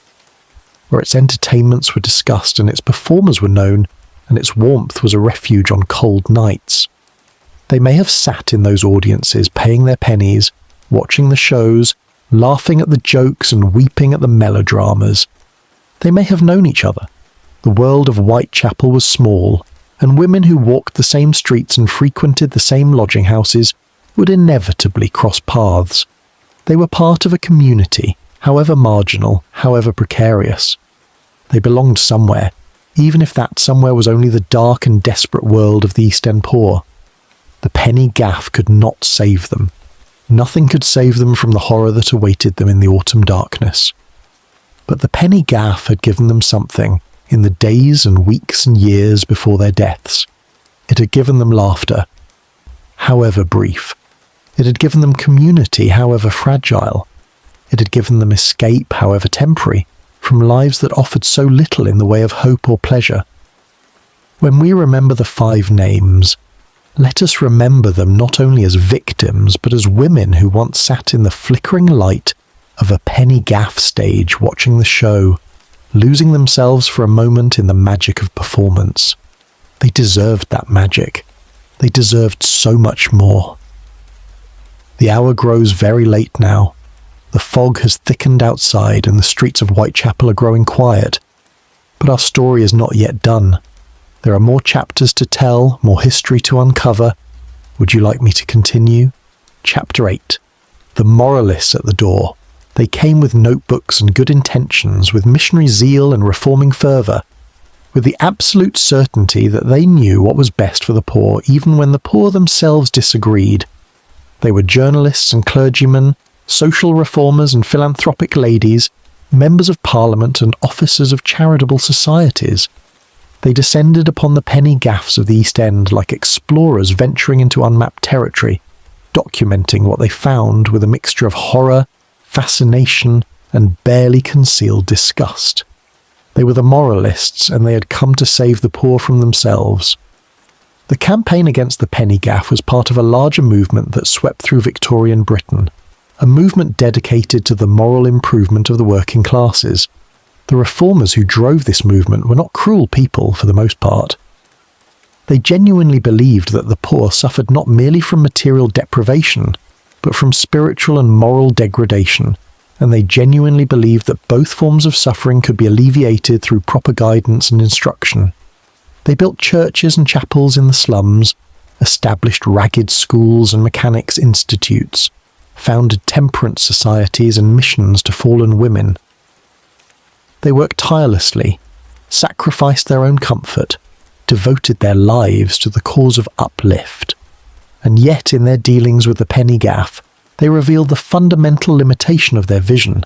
where its entertainments were discussed and its performers were known, and its warmth was a refuge on cold nights. They may have sat in those audiences paying their pennies, watching the shows, laughing at the jokes and weeping at the melodramas. They may have known each other. The world of Whitechapel was small, and women who walked the same streets and frequented the same lodging houses would inevitably cross paths. They were part of a community, however marginal, however precarious. They belonged somewhere, even if that somewhere was only the dark and desperate world of the East End poor. The penny gaff could not save them. Nothing could save them from the horror that awaited them in the autumn darkness. But the penny gaff had given them something in the days and weeks and years before their deaths. It had given them laughter, however brief. It had given them community, however fragile. It had given them escape, however temporary, from lives that offered so little in the way of hope or pleasure. When we remember the 5 names, let us remember them not only as victims, but as women who once sat in the flickering light of a penny gaff stage watching the show, losing themselves for a moment in the magic of performance. They deserved that magic. They deserved so much more. The hour grows very late now. The fog has thickened outside and the streets of Whitechapel are growing quiet. But our story is not yet done. There are more chapters to tell, more history to uncover. Would you like me to continue? Chapter 8. The moralists at the door. They came with notebooks and good intentions, with missionary zeal and reforming fervour, with the absolute certainty that they knew what was best for the poor, even when the poor themselves disagreed. They were journalists and clergymen, social reformers and philanthropic ladies, members of Parliament and officers of charitable societies. They descended upon the penny gaffs of the East End like explorers venturing into unmapped territory, documenting what they found with a mixture of horror, fascination, and barely concealed disgust. They were the moralists, and they had come to save the poor from themselves. The campaign against the penny gaff was part of a larger movement that swept through Victorian Britain, a movement dedicated to the moral improvement of the working classes. The reformers who drove this movement were not cruel people for the most part. They genuinely believed that the poor suffered not merely from material deprivation, but from spiritual and moral degradation, and they genuinely believed that both forms of suffering could be alleviated through proper guidance and instruction. They built churches and chapels in the slums, established ragged schools and mechanics institutes, founded temperance societies and missions to fallen women. They worked tirelessly, sacrificed their own comfort, devoted their lives to the cause of uplift. And yet in their dealings with the penny gaff, they revealed the fundamental limitation of their vision,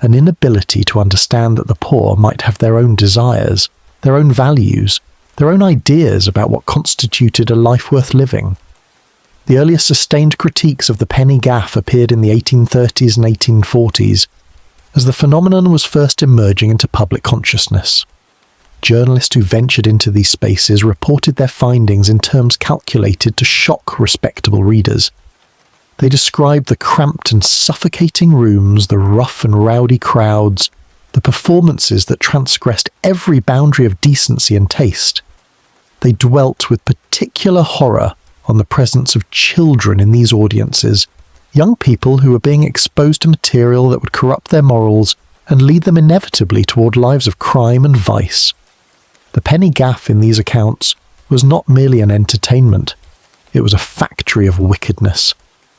an inability to understand that the poor might have their own desires, their own values, their own ideas about what constituted a life worth living. The earliest sustained critiques of the penny gaff appeared in the 1830s and 1840s, as the phenomenon was first emerging into public consciousness. Journalists who ventured into these spaces reported their findings in terms calculated to shock respectable readers. They described the cramped and suffocating rooms, the rough and rowdy crowds, the performances that transgressed every boundary of decency and taste. They dwelt with particular horror on the presence of children in these audiences, young people who were being exposed to material that would corrupt their morals and lead them inevitably toward lives of crime and vice. The penny gaff in these accounts was not merely an entertainment, it was a factory of wickedness,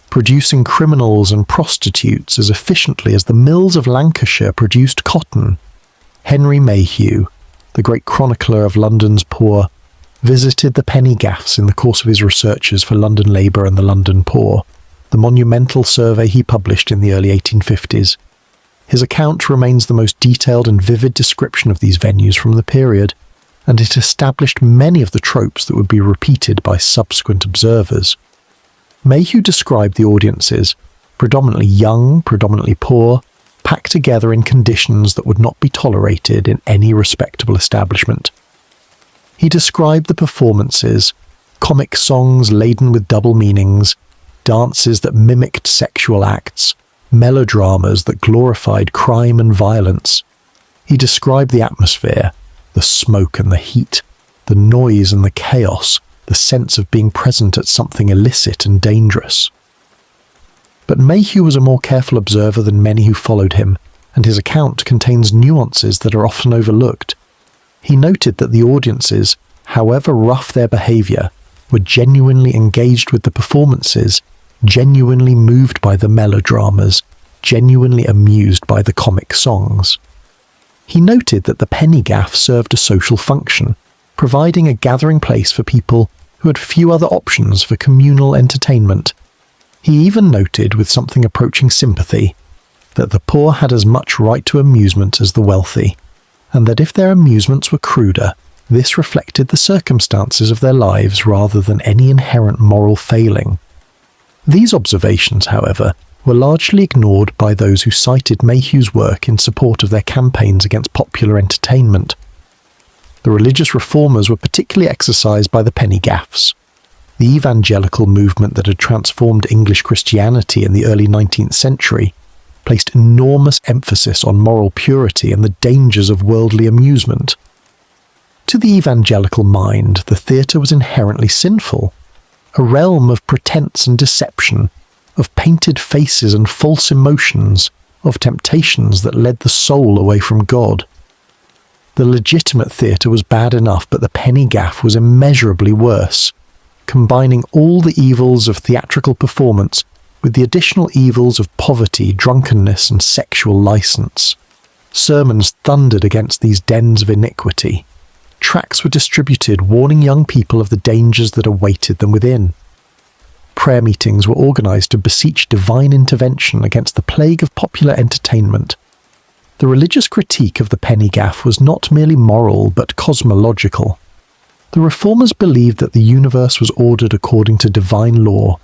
producing criminals and prostitutes as efficiently as the mills of Lancashire produced cotton. Henry Mayhew, the great chronicler of London's poor, visited the penny gaffs in the course of his researches for London Labour and the London Poor, the monumental survey he published in the early 1850s. His account remains the most detailed and vivid description of these venues from the period, and it established many of the tropes that would be repeated by subsequent observers. Mayhew described the audiences, predominantly young, predominantly poor, packed together in conditions that would not be tolerated in any respectable establishment. He described the performances, comic songs laden with double meanings, dances that mimicked sexual acts, melodramas that glorified crime and violence. He described the atmosphere, the smoke and the heat, the noise and the chaos, the sense of being present at something illicit and dangerous. But Mayhew was a more careful observer than many who followed him, and his account contains nuances that are often overlooked. He noted that the audiences, however rough their behaviour, were genuinely engaged with the performances, genuinely moved by the melodramas, genuinely amused by the comic songs. He noted that the penny gaff served a social function, providing a gathering place for people who had few other options for communal entertainment. He even noted, with something approaching sympathy, that the poor had as much right to amusement as the wealthy, and that if their amusements were cruder, this reflected the circumstances of their lives rather than any inherent moral failing. These observations, however, were largely ignored by those who cited Mayhew's work in support of their campaigns against popular entertainment. The religious reformers were particularly exercised by the penny gaffs. The evangelical movement that had transformed English Christianity in the early 19th century placed enormous emphasis on moral purity and the dangers of worldly amusement. To the evangelical mind, the theatre was inherently sinful, a realm of pretense and deception, of painted faces and false emotions, of temptations that led the soul away from God. The legitimate theatre was bad enough, but the penny gaff was immeasurably worse, combining all the evils of theatrical performance with the additional evils of poverty, drunkenness, and sexual license. Sermons thundered against these dens of iniquity. Tracts were distributed warning young people of the dangers that awaited them within. Prayer meetings were organised to beseech divine intervention against the plague of popular entertainment. The religious critique of the penny gaff was not merely moral but cosmological. The reformers believed that the universe was ordered according to divine law,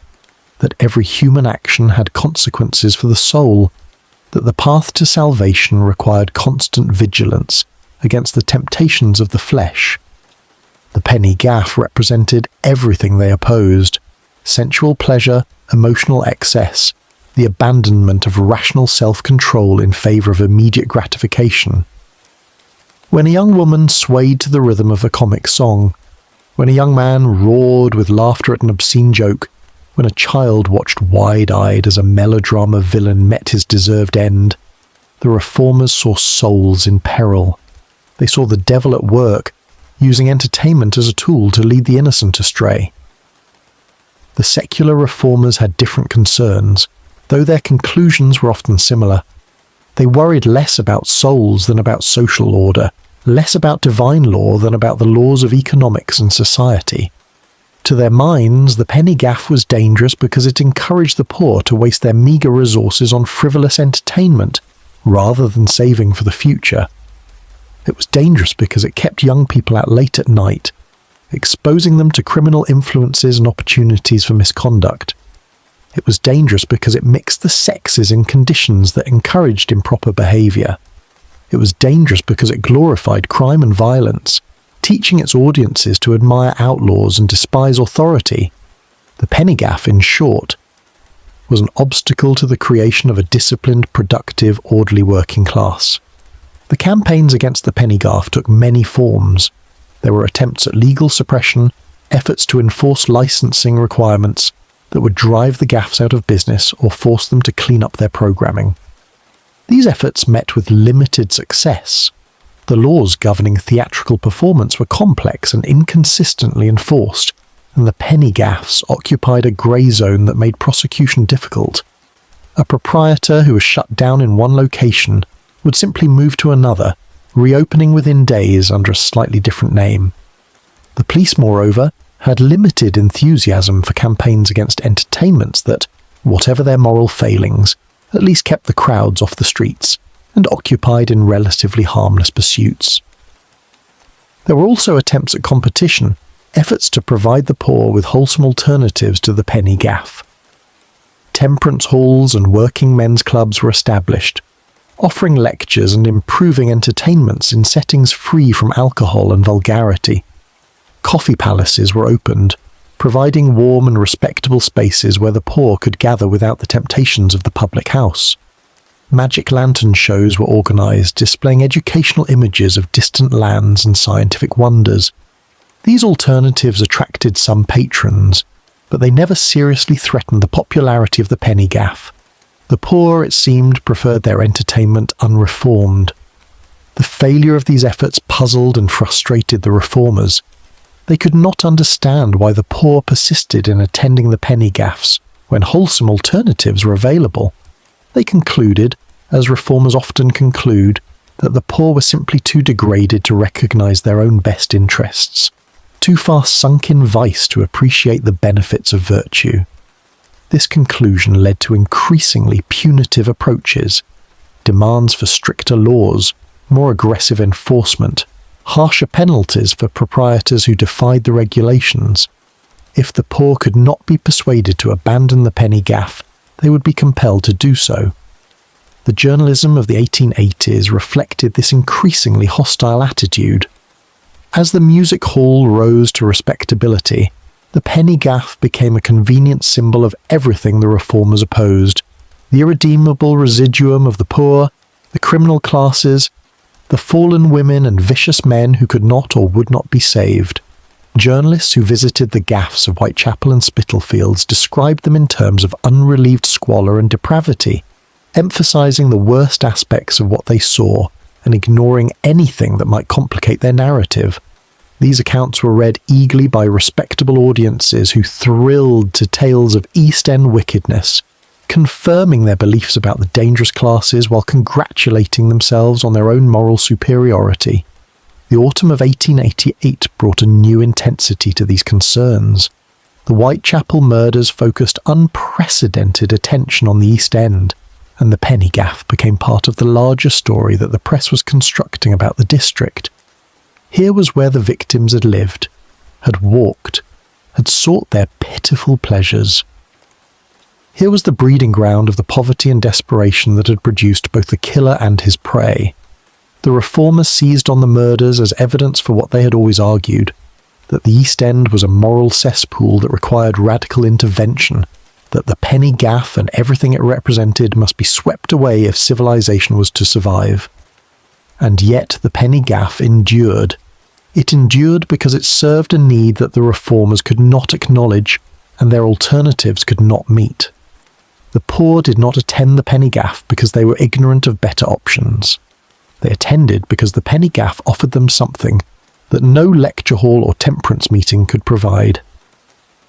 that every human action had consequences for the soul, that the path to salvation required constant vigilance against the temptations of the flesh. The penny gaff represented everything they opposed: sensual pleasure, emotional excess, the abandonment of rational self-control in favour of immediate gratification. When a young woman swayed to the rhythm of a comic song, when a young man roared with laughter at an obscene joke, when a child watched wide-eyed as a melodrama villain met his deserved end, the reformers saw souls in peril. They saw the devil at work, using entertainment as a tool to lead the innocent astray. The secular reformers had different concerns, though their conclusions were often similar. They worried less about souls than about social order, less about divine law than about the laws of economics and society. To their minds, the penny gaff was dangerous because it encouraged the poor to waste their meagre resources on frivolous entertainment, rather than saving for the future. It was dangerous because it kept young people out late at night, exposing them to criminal influences and opportunities for misconduct. It was dangerous because it mixed the sexes in conditions that encouraged improper behaviour. It was dangerous because it glorified crime and violence, teaching its audiences to admire outlaws and despise authority. The penny gaff, in short, was an obstacle to the creation of a disciplined, productive, orderly working class. The campaigns against the penny gaff took many forms. There were attempts at legal suppression, efforts to enforce licensing requirements that would drive the gaffs out of business or force them to clean up their programming. These efforts met with limited success. The laws governing theatrical performance were complex and inconsistently enforced, and the penny gaffs occupied a grey zone that made prosecution difficult. A proprietor who was shut down in one location would simply move to another, reopening within days under a slightly different name. The police, moreover, had limited enthusiasm for campaigns against entertainments that, whatever their moral failings, at least kept the crowds off the streets and occupied in relatively harmless pursuits. There were also attempts at competition, efforts to provide the poor with wholesome alternatives to the penny gaff. Temperance halls and working men's clubs were established, offering lectures and improving entertainments in settings free from alcohol and vulgarity. Coffee palaces were opened, providing warm and respectable spaces where the poor could gather without the temptations of the public house. Magic lantern shows were organised, displaying educational images of distant lands and scientific wonders. These alternatives attracted some patrons, but they never seriously threatened the popularity of the penny gaff. The poor, it seemed, preferred their entertainment unreformed. The failure of these efforts puzzled and frustrated the reformers. They could not understand why the poor persisted in attending the penny gaffs when wholesome alternatives were available. They concluded, as reformers often conclude, that the poor were simply too degraded to recognise their own best interests, too far sunk in vice to appreciate the benefits of virtue. This conclusion led to increasingly punitive approaches, demands for stricter laws, more aggressive enforcement, harsher penalties for proprietors who defied the regulations. If the poor could not be persuaded to abandon the penny gaff, they would be compelled to do so. The journalism of the 1880s reflected this increasingly hostile attitude. As the music hall rose to respectability, the penny gaff became a convenient symbol of everything the reformers opposed: the irredeemable residuum of the poor, the criminal classes, the fallen women and vicious men who could not or would not be saved. Journalists who visited the gaffs of Whitechapel and Spitalfields described them in terms of unrelieved squalor and depravity, emphasizing the worst aspects of what they saw and ignoring anything that might complicate their narrative. These accounts were read eagerly by respectable audiences who thrilled to tales of East End wickedness, confirming their beliefs about the dangerous classes while congratulating themselves on their own moral superiority. The autumn of 1888 brought a new intensity to these concerns. The Whitechapel murders focused unprecedented attention on the East End, and the penny gaff became part of the larger story that the press was constructing about the district. Here was where the victims had lived, had walked, had sought their pitiful pleasures. Here was the breeding ground of the poverty and desperation that had produced both the killer and his prey. The reformers seized on the murders as evidence for what they had always argued, that the East End was a moral cesspool that required radical intervention, that the penny gaff and everything it represented must be swept away if civilization was to survive. And yet the penny gaff endured. It endured because it served a need that the reformers could not acknowledge, and their alternatives could not meet. The poor did not attend the penny gaff because they were ignorant of better options. They attended because the penny gaff offered them something that no lecture hall or temperance meeting could provide.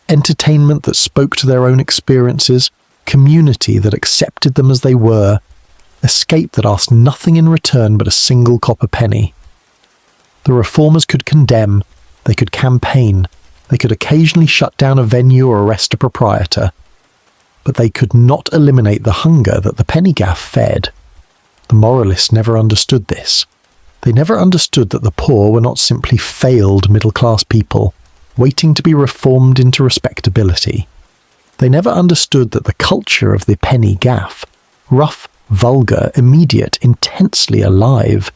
Entertainment that spoke to their own experiences, community that accepted them as they were, escape that asked nothing in return but a single copper penny. The reformers could condemn, they could campaign, they could occasionally shut down a venue or arrest a proprietor, but they could not eliminate the hunger that the penny gaff fed. The moralists never understood this. They never understood that the poor were not simply failed middle-class people, waiting to be reformed into respectability. They never understood that the culture of the penny gaff, rough, vulgar, immediate, intensely alive,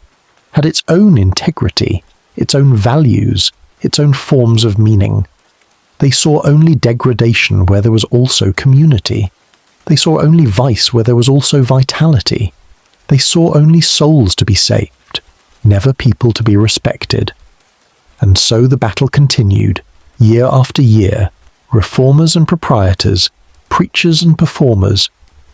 had its own integrity, its own values, its own forms of meaning. They saw only degradation where there was also community. They saw only vice where there was also vitality. They saw only souls to be saved, never people to be respected. And so the battle continued, year after year, reformers and proprietors, preachers and performers,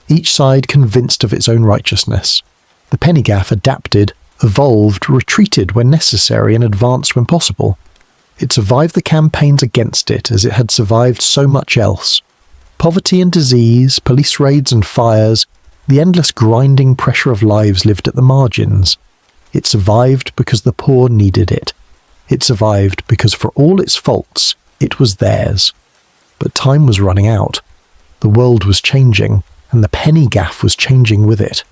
each side convinced of its own righteousness. The penny gaff adapted, evolved, retreated when necessary and advanced when possible. It survived the campaigns against it as it had survived so much else. Poverty and disease, police raids and fires, the endless grinding pressure of lives lived at the margins. It survived because the poor needed it. It survived because for all its faults, it was theirs. But time was running out. The world was changing, and the penny gaff was changing with it.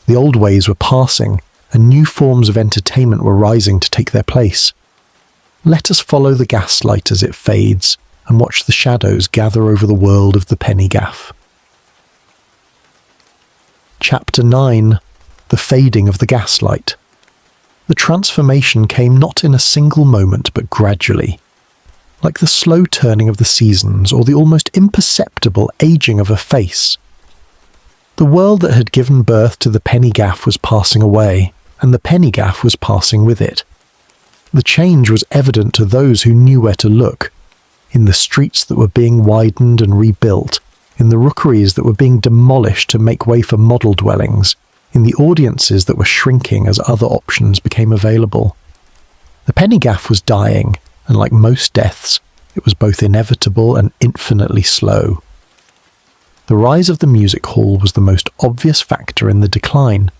The old ways were passing, and new forms of entertainment were rising to take their place. Let us follow the gaslight as it fades, and watch the shadows gather over the world of the penny gaff. Chapter 9. The Fading of the Gaslight. The transformation came not in a single moment, but gradually. Like the slow turning of the seasons, or the almost imperceptible aging of a face. The world that had given birth to the penny gaff was passing away, and the penny gaff was passing with it. The change was evident to those who knew where to look, in the streets that were being widened and rebuilt, in the rookeries that were being demolished to make way for model dwellings, in the audiences that were shrinking as other options became available. The penny gaff was dying, and like most deaths, it was both inevitable and infinitely slow. The rise of the music hall was the most obvious factor in the decline.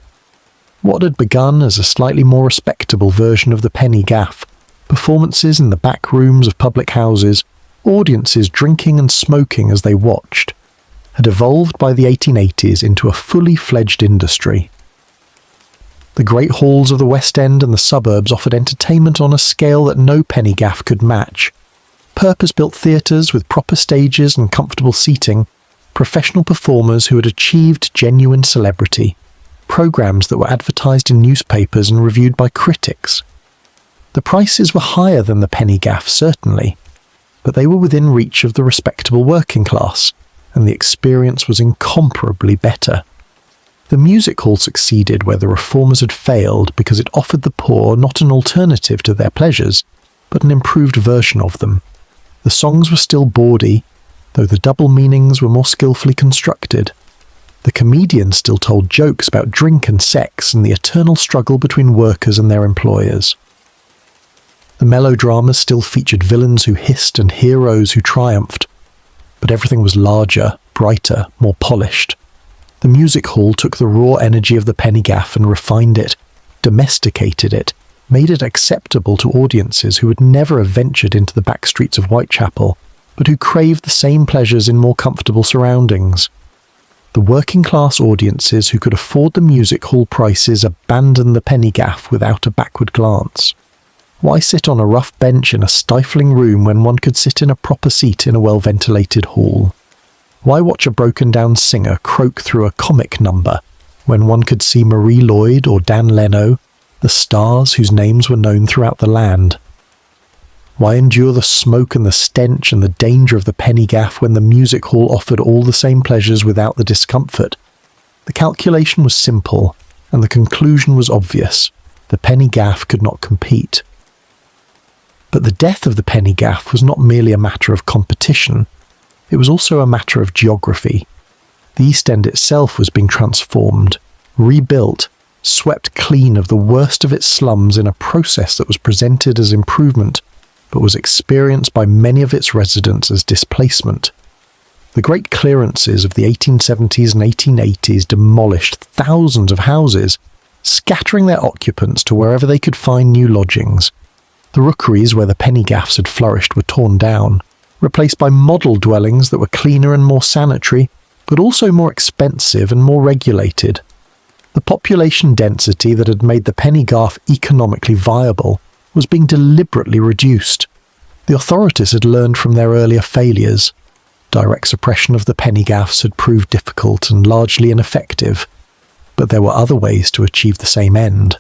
What had begun as a slightly more respectable version of the penny gaff, performances in the back rooms of public houses, audiences drinking and smoking as they watched, had evolved by the 1880s into a fully fledged industry. The great halls of the West End and the suburbs offered entertainment on a scale that no penny gaff could match. Purpose-built theatres with proper stages and comfortable seating, professional performers who had achieved genuine celebrity, programmes that were advertised in newspapers and reviewed by critics. The prices were higher than the penny gaff, certainly, but they were within reach of the respectable working class, and the experience was incomparably better. The music hall succeeded where the reformers had failed because it offered the poor not an alternative to their pleasures, but an improved version of them. The songs were still bawdy, though the double meanings were more skillfully constructed. The comedians still told jokes about drink and sex and the eternal struggle between workers and their employers. The melodramas still featured villains who hissed and heroes who triumphed, but everything was larger, brighter, more polished. The music hall took the raw energy of the penny gaff and refined it, domesticated it, made it acceptable to audiences who would never have ventured into the back streets of Whitechapel, but who craved the same pleasures in more comfortable surroundings. The working-class audiences who could afford the music hall prices abandoned the penny gaff without a backward glance. Why sit on a rough bench in a stifling room when one could sit in a proper seat in a well-ventilated hall? Why watch a broken-down singer croak through a comic number when one could see Marie Lloyd or Dan Leno, the stars whose names were known throughout the land? Why endure the smoke and the stench and the danger of the penny gaff when the music hall offered all the same pleasures without the discomfort? The calculation was simple, and the conclusion was obvious. The penny gaff could not compete. But the death of the penny gaff was not merely a matter of competition. it was also a matter of geography. The East End itself was being transformed, rebuilt, swept clean of the worst of its slums in a process that was presented as improvement, but was experienced by many of its residents as displacement. The great clearances of the 1870s and 1880s demolished thousands of houses, scattering their occupants to wherever they could find new lodgings. The rookeries where the penny gaffs had flourished were torn down, replaced by model dwellings that were cleaner and more sanitary, but also more expensive and more regulated. The population density that had made the penny gaff economically viable was being deliberately reduced. The authorities had learned from their earlier failures. Direct suppression of the penny gaffs had proved difficult and largely ineffective, but there were other ways to achieve the same end.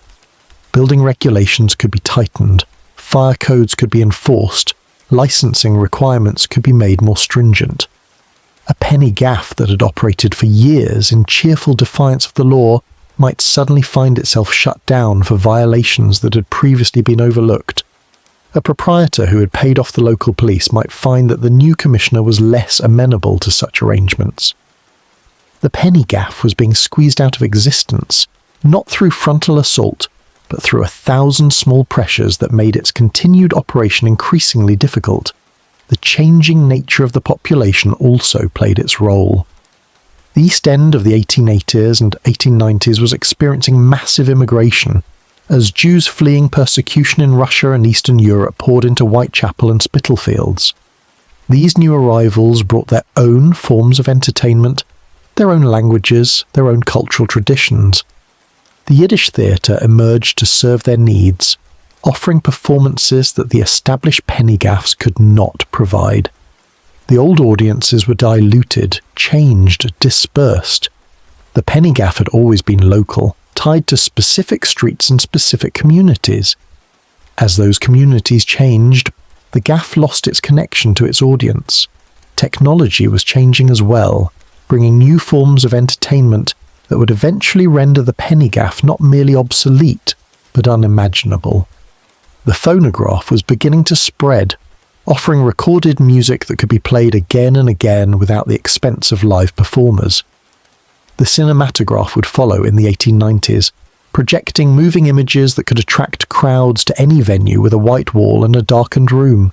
Building regulations could be tightened, fire codes could be enforced, licensing requirements could be made more stringent. A penny gaff that had operated for years in cheerful defiance of the law might suddenly find itself shut down for violations that had previously been overlooked. A proprietor who had paid off the local police might find that the new commissioner was less amenable to such arrangements. The penny gaff was being squeezed out of existence, not through frontal assault, but through 1,000 small pressures that made its continued operation increasingly difficult. The changing nature of the population also played its role. The East End of the 1880s and 1890s was experiencing massive immigration, as Jews fleeing persecution in Russia and Eastern Europe poured into Whitechapel and Spitalfields. These new arrivals brought their own forms of entertainment, their own languages, their own cultural traditions. The Yiddish theatre emerged to serve their needs, offering performances that the established penny gaffs could not provide. The old audiences were diluted, changed, dispersed. The penny gaff had always been local, tied to specific streets and specific communities. As those communities changed, the gaff lost its connection to its audience. Technology was changing as well, bringing new forms of entertainment that would eventually render the penny gaff not merely obsolete, but unimaginable. The phonograph was beginning to spread, offering recorded music that could be played again and again without the expense of live performers. The cinematograph would follow in the 1890s, projecting moving images that could attract crowds to any venue with a white wall and a darkened room.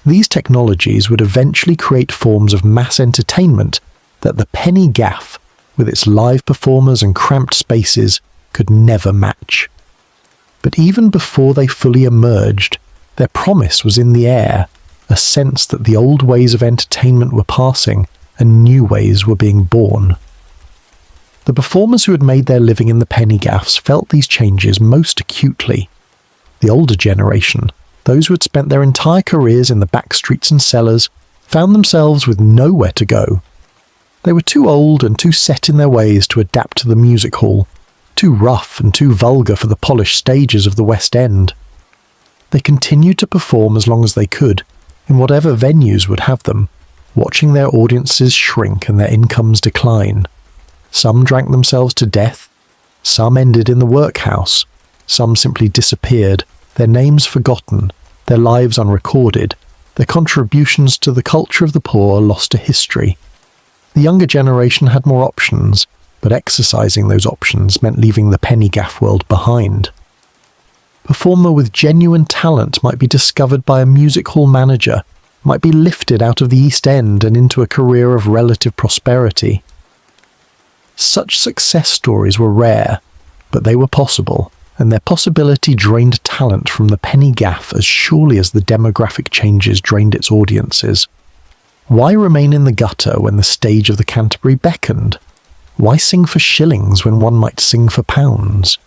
These technologies would eventually create forms of mass entertainment that the penny gaff, with its live performers and cramped spaces, could never match. But even before they fully emerged, their promise was in the air, a sense that the old ways of entertainment were passing and new ways were being born. The performers who had made their living in the penny gaffs felt these changes most acutely. The older generation, those who had spent their entire careers in the back streets and cellars, found themselves with nowhere to go. They were too old and too set in their ways to adapt to the music hall, too rough and too vulgar for the polished stages of the West End. They continued to perform as long as they could, in whatever venues would have them, watching their audiences shrink and their incomes decline. Some drank themselves to death, some ended in the workhouse, some simply disappeared, their names forgotten, their lives unrecorded, their contributions to the culture of the poor lost to history. The younger generation had more options, but exercising those options meant leaving the penny gaff world behind. A performer with genuine talent might be discovered by a music hall manager, might be lifted out of the East End and into a career of relative prosperity. Such success stories were rare, but they were possible, and their possibility drained talent from the penny gaff as surely as the demographic changes drained its audiences. Why remain in the gutter when the stage of the Canterbury beckoned? Why sing for shillings when one might sing for pounds?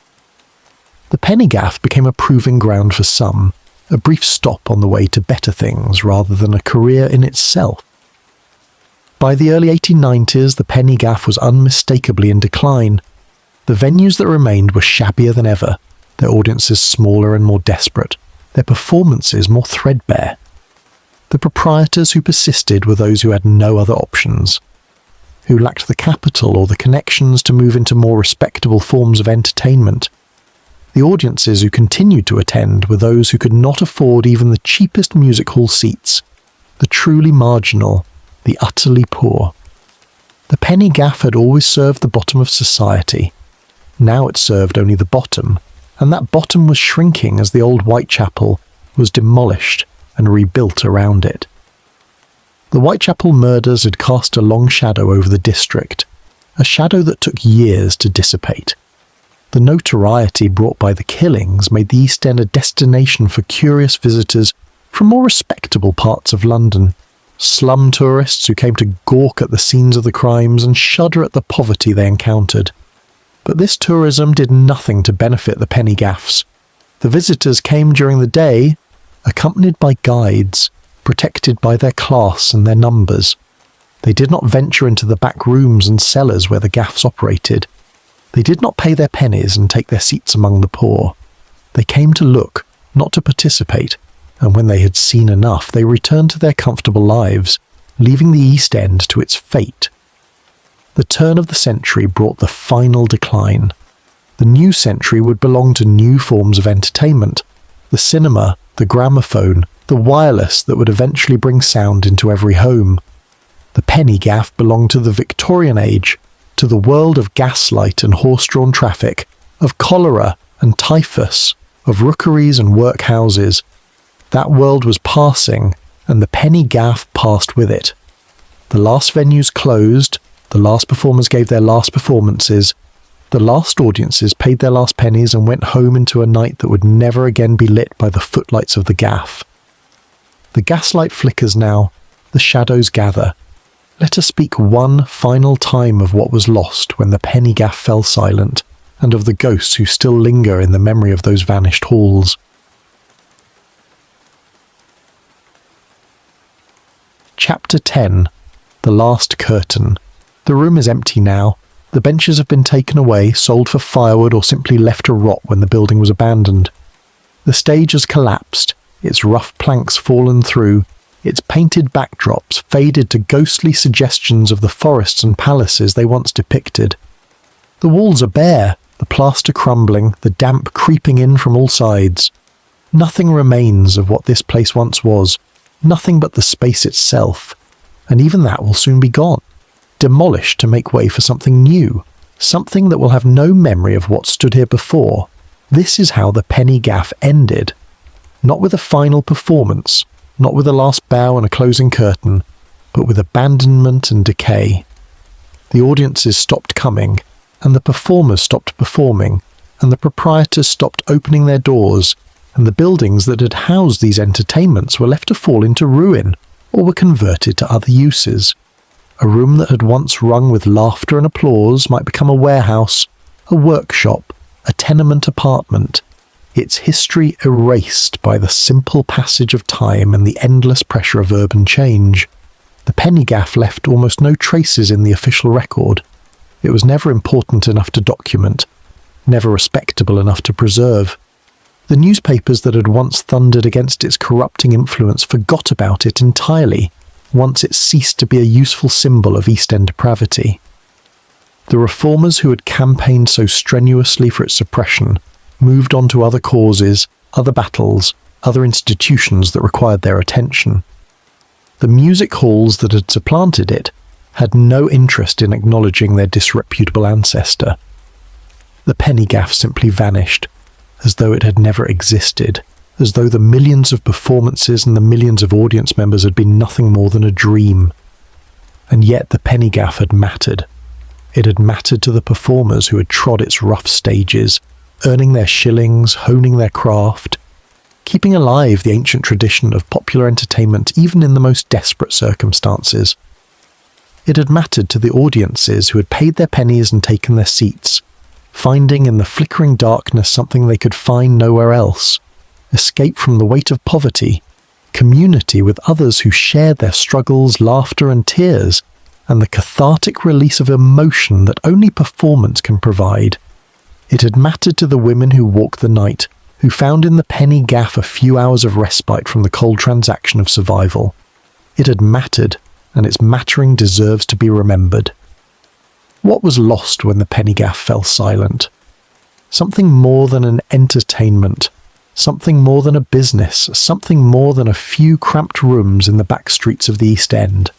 The penny gaff became a proving ground for some, a brief stop on the way to better things rather than a career in itself. By the early 1890s, the penny gaff was unmistakably in decline. The venues that remained were shabbier than ever, their audiences smaller and more desperate, their performances more threadbare. The proprietors who persisted were those who had no other options, who lacked the capital or the connections to move into more respectable forms of entertainment. The audiences who continued to attend were those who could not afford even the cheapest music hall seats, the truly marginal, the utterly poor. The penny gaff had always served the bottom of society. Now it served only the bottom, and that bottom was shrinking as the old Whitechapel was demolished and rebuilt around it. The Whitechapel murders had cast a long shadow over the district, a shadow that took years to dissipate. The notoriety brought by the killings made the East End a destination for curious visitors from more respectable parts of London, slum tourists who came to gawk at the scenes of the crimes and shudder at the poverty they encountered. But this tourism did nothing to benefit the penny gaffs. The visitors came during the day, accompanied by guides, protected by their class and their numbers. They did not venture into the back rooms and cellars where the gaffs operated. They did not pay their pennies and take their seats among the poor. They came to look, not to participate, and when they had seen enough, they returned to their comfortable lives, leaving the East End to its fate. The turn of the century brought the final decline. The new century would belong to new forms of entertainment, the cinema, the gramophone, the wireless that would eventually bring sound into every home. The penny gaff belonged to the Victorian age, to the world of gaslight and horse-drawn traffic, of cholera and typhus, of rookeries and workhouses. That world was passing, and the penny gaff passed with it. The last venues closed, the last performers gave their last performances, the last audiences paid their last pennies and went home into a night that would never again be lit by the footlights of the gaff. The gaslight flickers now, the shadows gather. Let us speak one final time of what was lost when the penny gaff fell silent, and of the ghosts who still linger in the memory of those vanished halls. Chapter 10. The Last Curtain. The room is empty now. The benches have been taken away, sold for firewood, or simply left to rot when the building was abandoned. The stage has collapsed, its rough planks fallen through, its painted backdrops faded to ghostly suggestions of the forests and palaces they once depicted. The walls are bare, the plaster crumbling, the damp creeping in from all sides. Nothing remains of what this place once was, nothing but the space itself, and even that will soon be gone, demolished to make way for something new, something that will have no memory of what stood here before. This is how the penny gaff ended. Not with a final performance, not with a last bow and a closing curtain, but with abandonment and decay. The audiences stopped coming, and the performers stopped performing, and the proprietors stopped opening their doors, and the buildings that had housed these entertainments were left to fall into ruin, or were converted to other uses. A room that had once rung with laughter and applause might become a warehouse, a workshop, a tenement apartment, its history erased by the simple passage of time and the endless pressure of urban change. The penny gaff left almost no traces in the official record. It was never important enough to document, never respectable enough to preserve. The newspapers that had once thundered against its corrupting influence forgot about it entirely, once it ceased to be a useful symbol of East End depravity. The reformers who had campaigned so strenuously for its suppression moved on to other causes, other battles, other institutions that required their attention. The music halls that had supplanted it had no interest in acknowledging their disreputable ancestor. The penny gaff simply vanished, as though it had never existed, as though the millions of performances and the millions of audience members had been nothing more than a dream. And yet the penny gaff had mattered. It had mattered to the performers who had trod its rough stages, earning their shillings, honing their craft, keeping alive the ancient tradition of popular entertainment even in the most desperate circumstances. It had mattered to the audiences who had paid their pennies and taken their seats, finding in the flickering darkness something they could find nowhere else, escape from the weight of poverty, community with others who shared their struggles, laughter and tears, and the cathartic release of emotion that only performance can provide. It had mattered to the women who walked the night, who found in the penny gaff a few hours of respite from the cold transaction of survival. It had mattered, and its mattering deserves to be remembered. What was lost when the penny gaff fell silent? Something more than an entertainment, something more than a business, something more than a few cramped rooms in the back streets of the East End.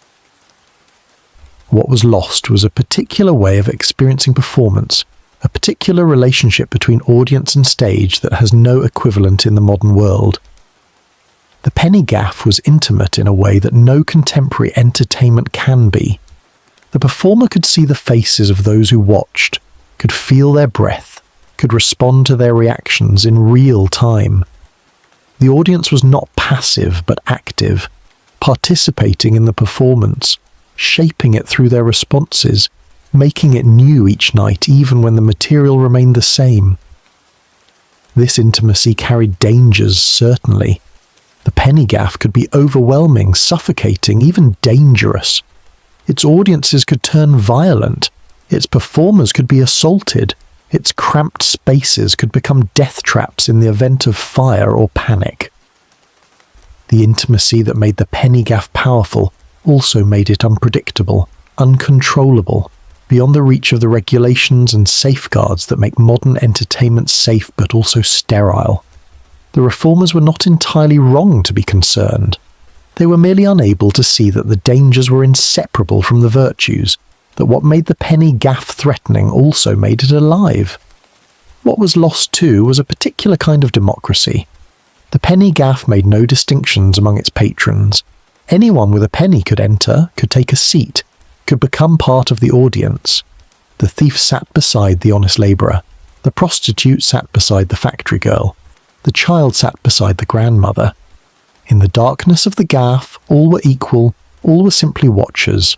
What was lost was a particular way of experiencing performance, a particular relationship between audience and stage that has no equivalent in the modern world. The penny gaff was intimate in a way that no contemporary entertainment can be. The performer could see the faces of those who watched, could feel their breath, could respond to their reactions in real time. The audience was not passive but active, participating in the performance, shaping it through their responses, making it new each night even when the material remained the same. This intimacy carried dangers, certainly. The penny gaff could be overwhelming, suffocating, even dangerous. Its audiences could turn violent, its performers could be assaulted, its cramped spaces could become death traps in the event of fire or panic. The intimacy that made the penny gaff powerful also made it unpredictable, uncontrollable, beyond the reach of the regulations and safeguards that make modern entertainment safe but also sterile. The reformers were not entirely wrong to be concerned. They were merely unable to see that the dangers were inseparable from the virtues, that what made the penny gaff threatening also made it alive. What was lost too was a particular kind of democracy. The penny gaff made no distinctions among its patrons. Anyone with a penny could enter, could take a seat, could become part of the audience. The thief sat beside the honest labourer. The prostitute sat beside the factory girl. The child sat beside the grandmother. In the darkness of the gaff, all were equal, all were simply watchers.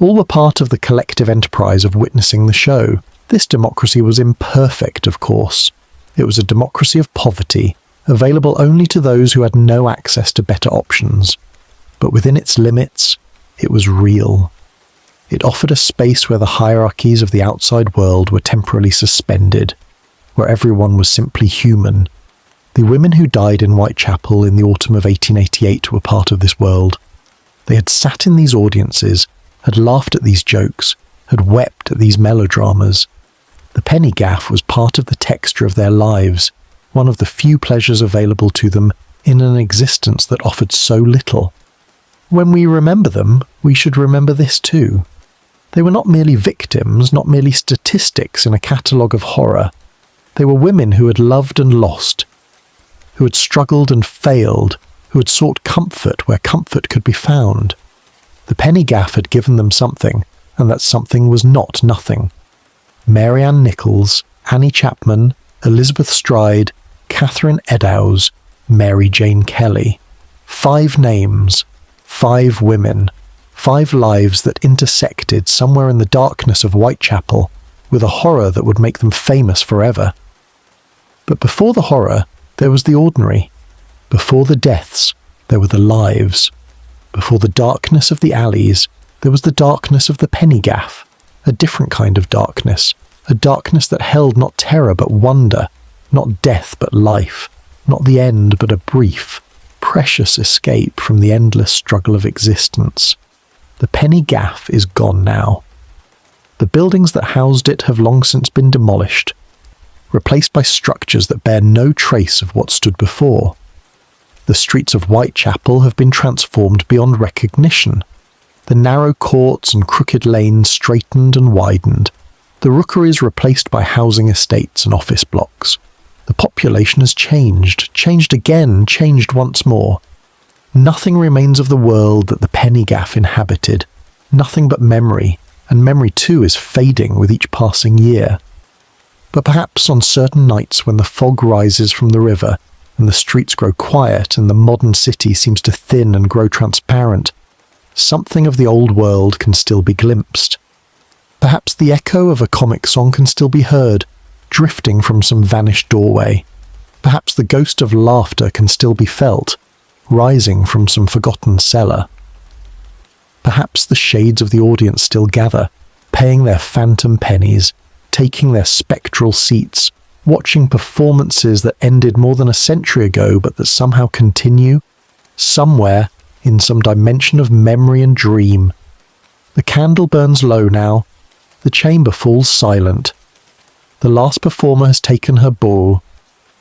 All were part of the collective enterprise of witnessing the show. This democracy was imperfect, of course. It was a democracy of poverty, available only to those who had no access to better options. But within its limits, it was real. It offered a space where the hierarchies of the outside world were temporarily suspended, where everyone was simply human. The women who died in Whitechapel in the autumn of 1888 were part of this world. They had sat in these audiences, had laughed at these jokes, had wept at these melodramas. The penny gaff was part of the texture of their lives, one of the few pleasures available to them in an existence that offered so little. When we remember them, we should remember this too. They were not merely victims, not merely statistics in a catalogue of horror. They were women who had loved and lost, who had struggled and failed, who had sought comfort where comfort could be found. The penny gaff had given them something, and that something was not nothing. Ann Nichols, Annie Chapman, Elizabeth Stride, Catherine Eddowes, Mary Jane Kelly. 5 names, 5 women, 5 lives that intersected somewhere in the darkness of Whitechapel with a horror that would make them famous forever. But before the horror, there was the ordinary. Before the deaths, there were the lives. Before the darkness of the alleys, there was the darkness of the penny gaff, a different kind of darkness, a darkness that held not terror but wonder, not death but life, not the end but a brief, precious escape from the endless struggle of existence. The penny gaff is gone now. The buildings that housed it have long since been demolished, replaced by structures that bear no trace of what stood before. The streets of Whitechapel have been transformed beyond recognition. The narrow courts and crooked lanes straightened and widened. The rookeries replaced by housing estates and office blocks. The population has changed again, changed once more. Nothing remains of the world that the penny gaff inhabited. Nothing but memory, and memory too is fading with each passing year. But perhaps on certain nights when the fog rises from the river, and the streets grow quiet and the modern city seems to thin and grow transparent, something of the old world can still be glimpsed. Perhaps the echo of a comic song can still be heard, drifting from some vanished doorway. Perhaps the ghost of laughter can still be felt, rising from some forgotten cellar. Perhaps the shades of the audience still gather, paying their phantom pennies, taking their spectral seats, watching performances that ended more than a century ago but that somehow continue, somewhere in some dimension of memory and dream. The candle burns low now. The chamber falls silent. The last performer has taken her bow.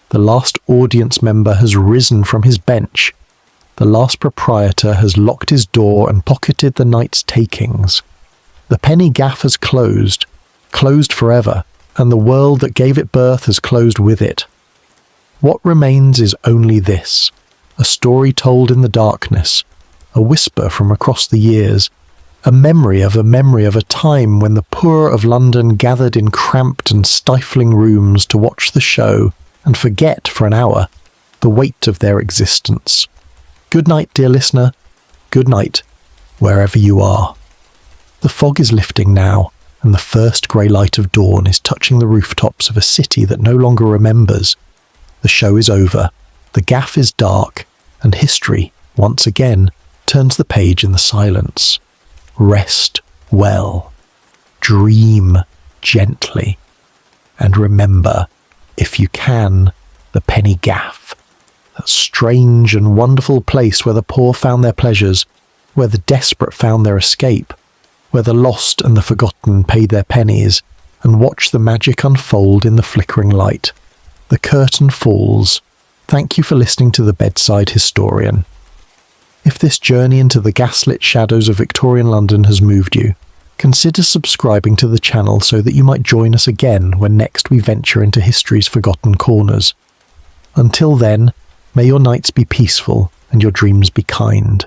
The last audience member has risen from his bench. The last proprietor has locked his door and pocketed the night's takings. The penny gaff has closed forever, and the world that gave it birth has closed with it. What remains is only this, a story told in the darkness, a whisper from across the years, a memory of a time when the poor of London gathered in cramped and stifling rooms to watch the show and forget for an hour the weight of their existence. Good night, dear listener. Good night, wherever you are. The fog is lifting now, and the first grey light of dawn is touching the rooftops of a city that no longer remembers. The show is over, the gaff is dark, and history, once again, turns the page in the silence. Rest well, dream gently, and remember, if you can, the penny gaff, that strange and wonderful place where the poor found their pleasures, where the desperate found their escape, where the lost and the forgotten paid their pennies and watched the magic unfold in the flickering light. The curtain falls. Thank you for listening to the Bedside Historian. If this journey into the gaslit shadows of Victorian London has moved you, consider subscribing to the channel so that you might join us again when next we venture into history's forgotten corners. Until then, may your nights be peaceful and your dreams be kind.